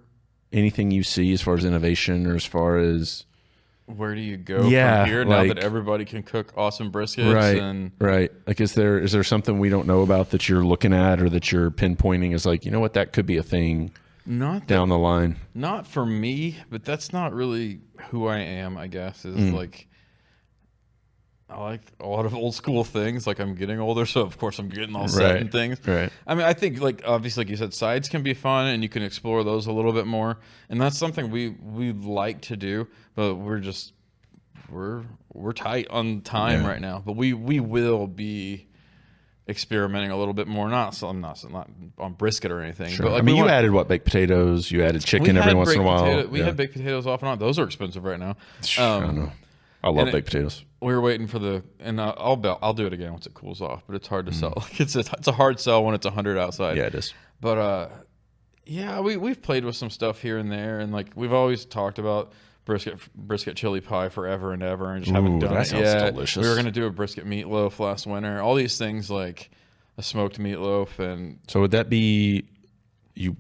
anything you see as far as innovation or as far as... Where do you go from here now that everybody can cook awesome briskets? Right. Like, is there something we don't know about that you're looking at or that you're pinpointing as like, what, that could be a thing down the line? Not for me, but that's not really who I am, I guess, is like, I like a lot of old school things. Like, I'm getting older, so of course I'm getting all set and things. Right. I mean, I think, like, obviously, like you said, sides can be fun and you can explore those a little bit more. And that's something we like to do, but we're tight on time right now. But we will be experimenting a little bit more. Not on brisket or anything. Sure. But like, I mean, you added baked potatoes. You added chicken every once in a while. We had baked potatoes off and on. Those are expensive right now. I don't know. I love baked potatoes. We were waiting for I'll do it again once it cools off, but it's hard to sell. Like it's a hard sell when it's 100 outside. Yeah, it is. But we've played with some stuff here and there, and like we've always talked about brisket chili pie forever and ever, and just haven't done it yet. Delicious. We were gonna do a brisket meatloaf last winter. All these things like a smoked meatloaf, and so would that be you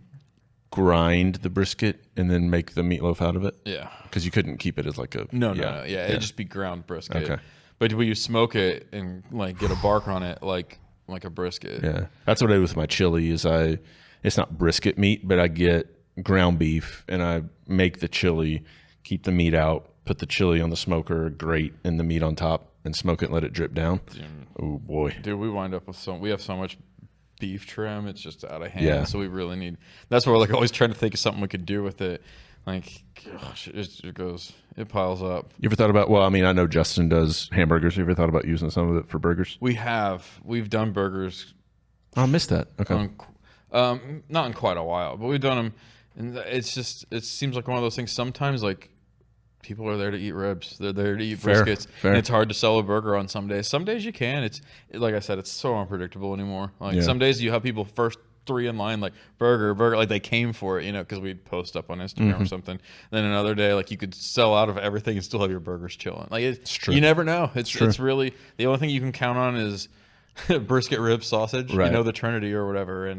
grind the brisket and then make the meatloaf out of it? Yeah, because you couldn't keep it as like a no. Yeah, it'd just be ground brisket. Okay, but will you smoke it and like get a bark on it like a brisket? Yeah, that's what I do with my chili. It's not brisket meat, but I get ground beef and I make the chili, keep the meat out, put the chili on the smoker, grate, and the meat on top, and smoke it and let it drip down. Oh boy, dude, we wind up with we have so much beef trim, it's just out of hand. Yeah. So we really need. That's why we're like always trying to think of something we could do with it. Like, gosh, it piles up. You ever thought about? Well, I mean, I know Justin does hamburgers. You ever thought about using some of it for burgers? We've done burgers. Oh, I missed that. Okay. Not in quite a while, but we've done them, and it seems like one of those things. Sometimes like people are there to eat ribs, they're there to eat briskets. Fair. And it's hard to sell a burger on some days. Some days you can. It's like I said, it's so unpredictable anymore. Like some days you have people first 3 in line, like burger, like they came for it, because we'd post up on Instagram or something. Then another day, like you could sell out of everything and still have your burgers chilling. Like it's true. You never know. It's really the only thing you can count on is brisket, rib, sausage. Right. The Trinity or whatever.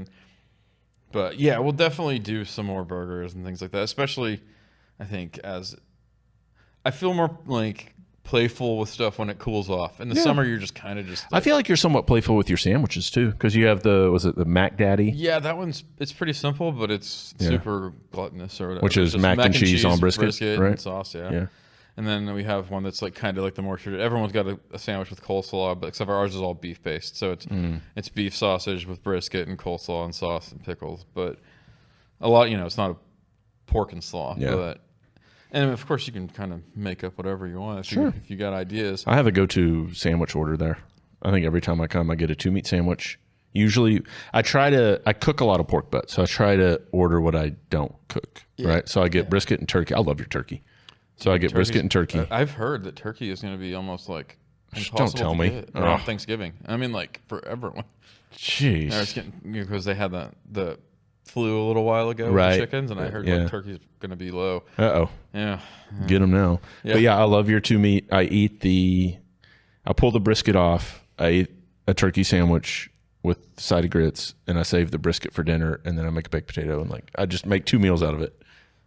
But yeah, we'll definitely do some more burgers and things like that. Especially, I think as I feel more like playful with stuff when it cools off. In the summer, you're just kind of just. I feel like you're somewhat playful with your sandwiches too, because you have was it the Mac Daddy? Yeah, that it's pretty simple, but it's super gluttonous or whatever. Which is mac and cheese on brisket, right? And sauce, yeah. And then we have one that's like kind of like the more traditional. Everyone's got a sandwich with coleslaw, but except for ours is all beef based. So it's beef sausage with brisket and coleslaw and sauce and pickles. But a lot, it's not a pork and slaw. Yeah. But and of course you can kind of make up whatever you want if you got ideas. I have a go-to sandwich order there. I think every time I come, I get a 2-meat sandwich. Usually, I cook a lot of pork butts, so I try to order what I don't cook, right? So I get brisket and turkey. I love your turkey. So I get brisket and turkey. I've heard that turkey is going to be almost like impossible don't tell to me. get around Thanksgiving. I mean, like for everyone. Jeez. It's getting, because they had the flu a little while ago with the chickens, and I heard like turkey's going to be low. Uh-oh. Yeah. Get them now. Yeah. But I love your 2-meat. I pull the brisket off. I eat a turkey sandwich with a side of grits, and I save the brisket for dinner, and then I make a baked potato, and I just make 2 meals out of it.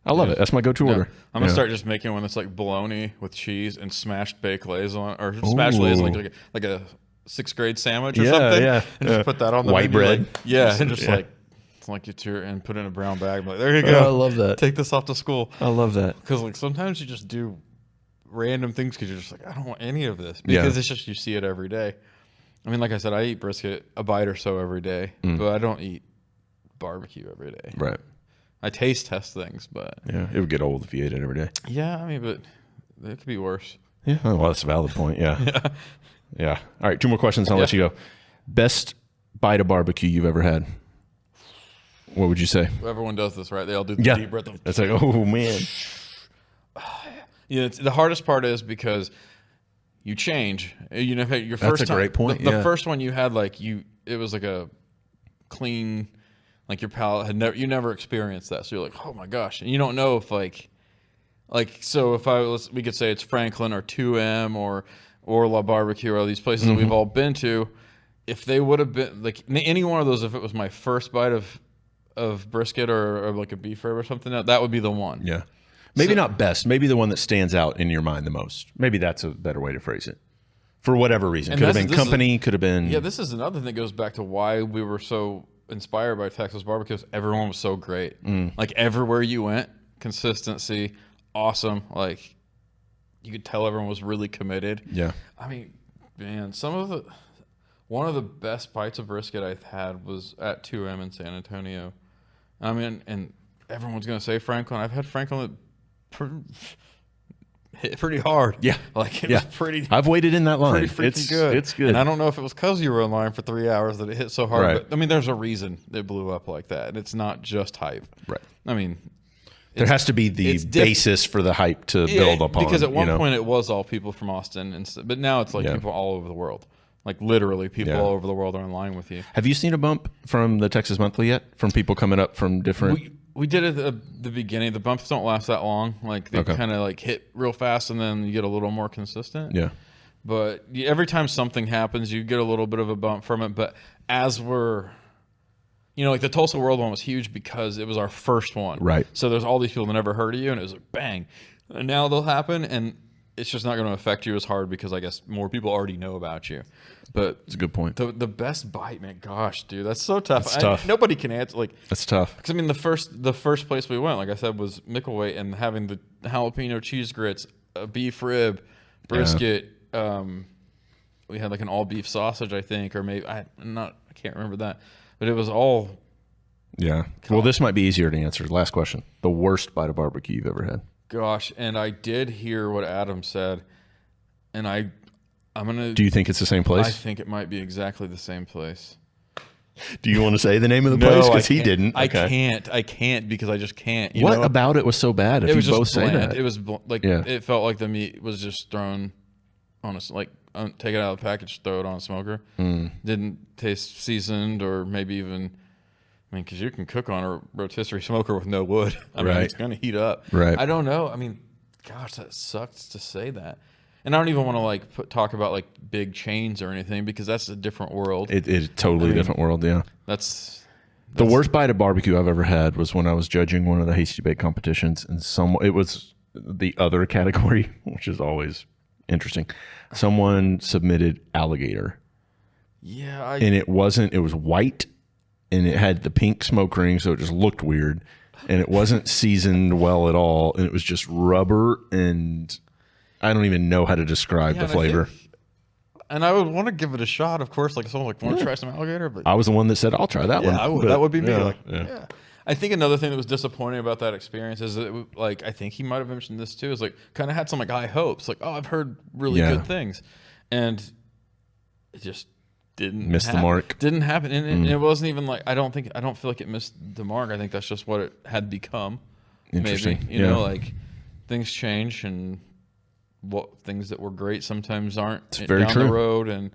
I love it. That's my go-to order. I'm gonna start just making one that's like bologna with cheese and smashed baked lays on, or smashed lays like a 6th grade sandwich or something. Yeah, and just put that on the white menu, bread. and just like get your and put it in a brown bag. Like, there you go. I love that. Take this off to school. I love that because like sometimes you just do random things because you're just like, I don't want any of this because it's just you see it every day. I mean, like I said, I eat brisket a bite or so every day, but I don't eat barbecue every day. Right. I taste test things, but it would get old if you ate it every day. Yeah, I mean, but it could be worse. Yeah, well, that's a valid point. Yeah. Yeah. All right, 2 more questions. I'll let you go. Best bite of barbecue you've ever had? What would you say? Everyone does this, right? They all do the deep breath. It's like, oh man. The hardest part is because you change. Your first That's a great point. The first one you had, it was like a clean. Like your palate had never experienced that, so you're like, oh my gosh, and you don't know if so if we could say it's Franklin or 2M or La Barbecue or all these places that we've all been to, if they would have been like any one of those, if it was my first bite of brisket or like a beef rib or something, that would be the one. Yeah, maybe not best, maybe the one that stands out in your mind the most. Maybe that's a better way to phrase it. For whatever reason, could have been company, could have been. Yeah, this is another thing that goes back to why we were so inspired by Texas barbecues. Everyone was so great. Like everywhere you went, consistency, awesome. Like you could tell everyone was really committed. Yeah. I mean, man, one of the best bites of brisket I've had was at 2M in San Antonio. I mean, and everyone's gonna say Franklin. I've had Franklin hit pretty hard. Yeah. Like it was pretty. I've waited in that line. Pretty freaking good. It's good. And I don't know if it was because you were in line for 3 hours that it hit so hard. Right. But I mean, there's a reason it blew up like that, and it's not just hype. Right. I mean, there has to be the basis for the hype to build upon. Because at one point it was all people from Austin, but now it's like people all over the world. Like literally, people all over the world are in line with you. Have you seen a bump from the Texas Monthly yet? From people coming up from different. We did it at the beginning. The bumps don't last that long. Like they kind of like hit real fast, and then you get a little more consistent. Yeah. But every time something happens, you get a little bit of a bump from it. But as we're, like the Tulsa World one was huge because it was our first one. Right. So there's all these people that never heard of you, and it was like bang. And now they'll happen, and it's just not going to affect you as hard because I guess more people already know about you. But it's a good point. The best bite, man. Gosh, dude, that's so tough. It's tough. Nobody can answer. Like that's tough. Because I mean, the first place we went, like I said, was Mickleway, and having the jalapeno cheese grits, a beef rib, brisket. We had like an all beef sausage, I think, or maybe I can't remember that, but it was all. Yeah. Well, this might be easier to answer. Last question: the worst bite of barbecue you've ever had? Gosh, and I did hear what Adam said, and I'm gonna. Do you think it's the same place? I think it might be exactly the same place. Do you want to say the name of the place? Because he didn't. Okay. I can't because I just can't. What about it was so bad? If it was you both just bland. say that, it was like it felt like the meat was just thrown on take it out of the package, throw it on a smoker. Didn't taste seasoned or maybe even. I mean, because you can cook on a rotisserie smoker with no wood. I mean, it's going to heat up. Right. I don't know. I mean, gosh, that sucks to say that. And I don't even want to talk about like big chains or anything because that's a different world. It's totally different world. Yeah. That's the worst bite of barbecue I've ever had was when I was judging one of the Hasty Bake competitions, and it was the other category, which is always interesting. Someone submitted alligator. Yeah. And it wasn't. It was white. And it had the pink smoke ring, so it just looked weird. And it wasn't seasoned well at all. And it was just rubber. And I don't even know how to describe the flavor. And I would want to give it a shot, of course. Like someone want to try some alligator, but I was the one that said I'll try that one. That would be me. Yeah, like, I think another thing that was disappointing about that experience is that, like, I think he might have mentioned this too. Is like kind of had some like high hopes, like, oh, I've heard really good things, and it just didn't miss the mark. Didn't happen, and it wasn't even like I don't feel like it missed the mark. I think that's just what it had become. Interesting. Maybe you know, like things change, and what things that were great sometimes aren't down the road.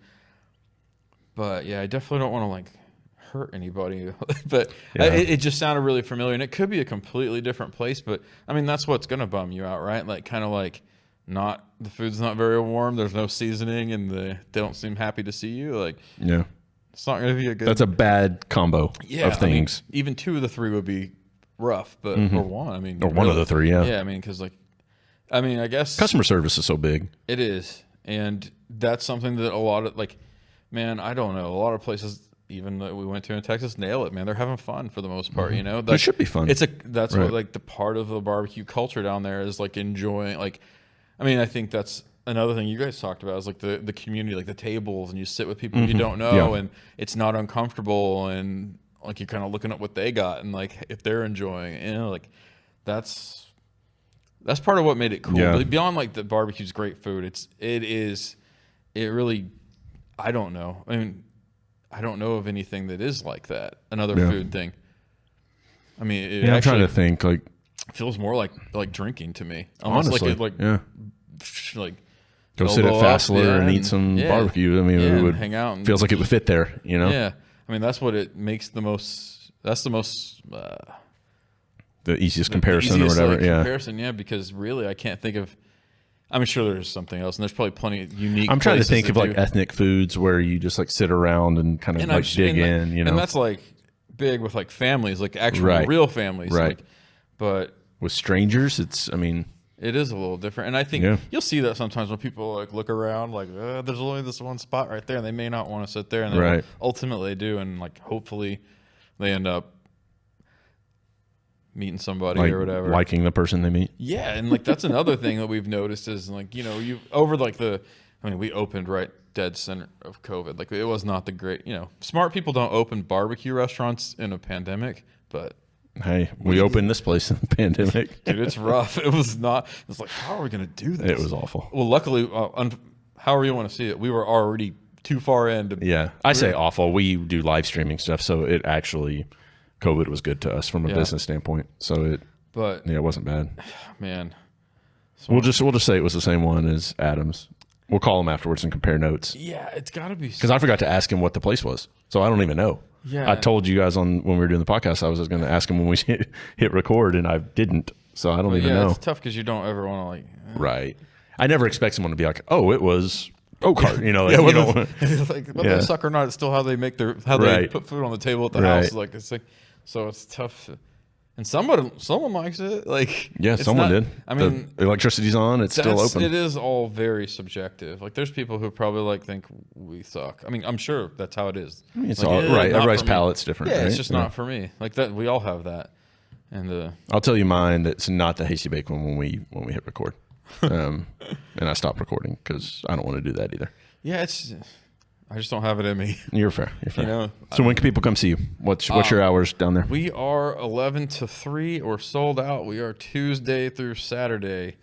But yeah, I definitely don't want to like hurt anybody, but it just sounded really familiar, and it could be a completely different place. But I mean, that's what's gonna bum you out, right? Like kind of like the food's not very warm. There's no seasoning, and they don't seem happy to see you. Like it's not gonna be a good. That's a bad combo of things. I mean, even 2 of the 3 would be rough, but or one. I mean, or one of the 3. Yeah. I mean, because I guess customer service is so big. It is, and that's something that a lot of man, I don't know. A lot of places, even that we went to in Texas, nail it, man. They're having fun for the most part, you know. It should be fun. That's what like the part of the barbecue culture down there is like enjoying. Like, I mean, I think that's another thing you guys talked about is like the community, like the tables, and you sit with people you don't know, and it's not uncomfortable, and like you're kind of looking at what they got, and like if they're enjoying, you know, like that's part of what made it cool. Yeah. But beyond like the barbecue's great food, it really, I don't know. I mean, I don't know of anything that is like that. Another food thing. I mean, I'm trying to think. Like, feels more like drinking to me. Almost honestly, like go sit at Fassler and eat some barbecue. I mean, it would hang out. Feels like it would fit there, you know? Yeah. I mean, that's what it makes the most. That's the most. The easiest comparison or whatever. Comparison, because really, I can't think of. I'm sure there's something else, and there's probably plenty of unique. I'm trying to think of like ethnic foods where you just like sit around and kind of dig in, you know. And that's like big with like families, like actual real families, right? But with strangers, it is a little different, and I think you'll see that sometimes when people like look around, like there's only this one spot right there, and they may not want to sit there, and ultimately they do, and like hopefully they end up meeting somebody or whatever, liking the person they meet. Yeah, and like that's another thing that we've noticed is like, you know, we opened right dead center of COVID. Like it was not the great, you know, smart people don't open barbecue restaurants in a pandemic, but hey, we opened this place in the pandemic. Dude, it's rough. It was like, how are we going to do this? It was awful. Well, luckily, however you want to see it, we were already too far in. I say awful. We do live streaming stuff, so it actually, COVID was good to us from a business standpoint. So it wasn't bad. Man. So we'll just say it was the same one as Adams. We'll call him afterwards and compare notes. Yeah, it's got to be. Because I forgot to ask him what the place was. So I don't even know. Yeah. I told you guys when we were doing the podcast, I was just going to ask him when we hit record, and I didn't. So I don't even know. It's tough because you don't ever want to like. Right. I never expect someone to be like, oh, it was Oakhart. You know, like, you don't like, whether they suck or not, it's still how they make they put food on the table at the house. Like it's like, so it's tough. And someone likes it. Like someone did. I mean, the electricity's on. It's still open. It is all very subjective. Like there's people who probably like think we suck. I mean, I'm sure that's how it is. I mean, it's like, all right. Everybody's palate's different. Yeah, right? it's just not for me. Like that, we all have that. And I'll tell you mine. That's not the hasty bake one when we hit record. And I stopped recording because I don't want to do that either. Yeah, I just don't have it in me. You're fair. You know, so when can people come see you? What's your hours down there? We are 11 to 3 or sold out. We are Tuesday through Saturday.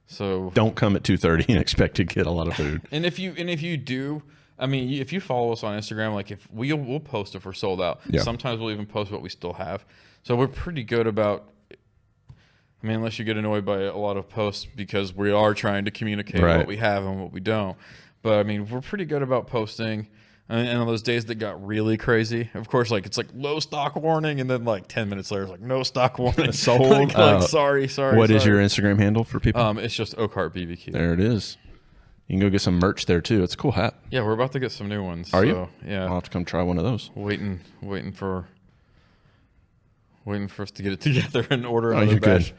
So don't come at 2:30 and expect to get a lot of food. And if you do, I mean, if you follow us on Instagram, like if we'll post if we're sold out. Yeah. Sometimes we'll even post what we still have. So we're pretty good about. I mean, unless you get annoyed by a lot of posts because we are trying to communicate what we have and what we don't. But I mean, we're pretty good about posting. And on those days that got really crazy, of course, like it's like low stock warning, and then like 10 minutes later, it's like no stock warning. Sold. Sorry. What is your Instagram handle for people? It's just Oakhart BBQ. There it is. You can go get some merch there too. It's a cool hat. Yeah, we're about to get some new ones. Are you? Yeah. I'll have to come try one of those. Waiting for us to get it together and order another batch. Good.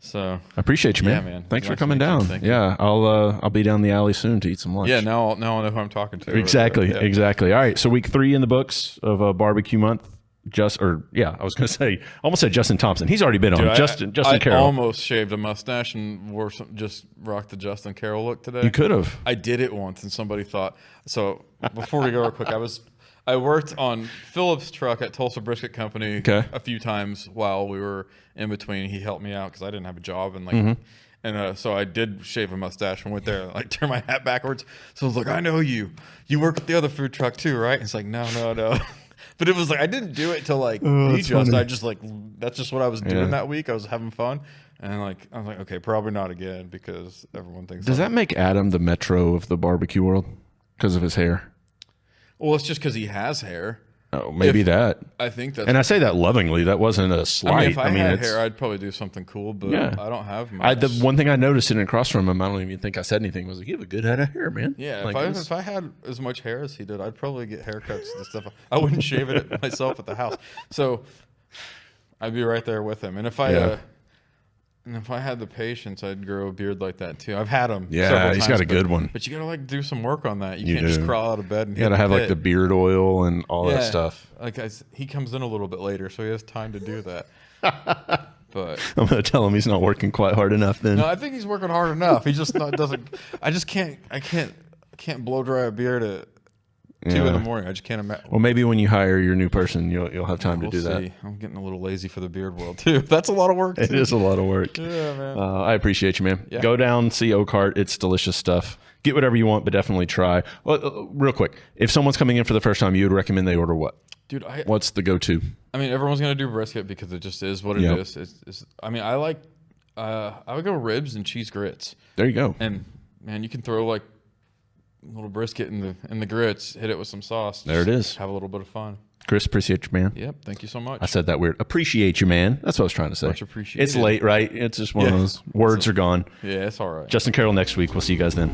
So I appreciate you, man. Yeah, man. Thanks for coming down. Yeah, I'll be down the alley soon to eat some lunch. Yeah, now I know who I'm talking to. Exactly. All right, so week 3 in the books of BBQ Month. I was going to say, almost said Justin Thompson. He's already been on. Dude, Justin I Carroll. almost shaved a mustache and just rocked the Justin Carroll look today. You could have. I did it once, and somebody thought. So before we go real quick, I worked on Philip's truck at Tulsa Brisket Company a few times while we were in between. He helped me out because I didn't have a job, and so I did shave a mustache and went there and turn my hat backwards. So I was like, I know you. You work at the other food truck too, right? And it's like, no. But it was I didn't do it to be just. Funny. I just that's just what I was doing that week. I was having fun, and I was like, okay, probably not again because everyone thinks. Does that make Adam the Metro of the barbecue world because of his hair? Well, it's just because he has hair. Oh, maybe that. I think that's. And I say that lovingly. That wasn't a slight. If I had hair, I'd probably do something cool, but I don't have much. The one thing I noticed sitting across from him, I don't even think I said anything, was you have a good head of hair, man. Yeah, if I had as much hair as he did, I'd probably get haircuts and stuff. I wouldn't shave it myself at the house. So I'd be right there with him. And if I had the patience, I'd grow a beard like that too. I've had them. Yeah, he's got a good one. But you gotta do some work on that. You can't just crawl out of bed and you gotta have the beard oil and all that stuff. He comes in a little bit later, so he has time to do that. But I'm gonna tell him he's not working quite hard enough. Then no, I think he's working hard enough. He just doesn't. I just can't. I can't blow dry a beard at 2 in the morning. I just can't imagine. Well, maybe when you hire your new person, you'll have time to do that. I'm getting a little lazy for the beard world too. That's a lot of work. It is a lot of work. Yeah, man. I appreciate you, man. Yeah. Go down, see Oakhart. It's delicious stuff. Get whatever you want, but definitely try. Well, real quick, if someone's coming in for the first time, you would recommend they order what? Dude, what's the go-to? I mean, everyone's gonna do brisket because it just is what it is. It's, I mean, I would go ribs and cheese grits. There you go. And man, you can throw a little brisket in the grits, hit it with some sauce. There it is. Have a little bit of fun. Chris, appreciate you, man. Yep, thank you so much. I said that weird. Appreciate you, man. That's what I was trying to say. Much appreciated. It's late, right? It's just one of those words are gone. Yeah, it's all right. Justin Carroll next week. We'll see you guys then.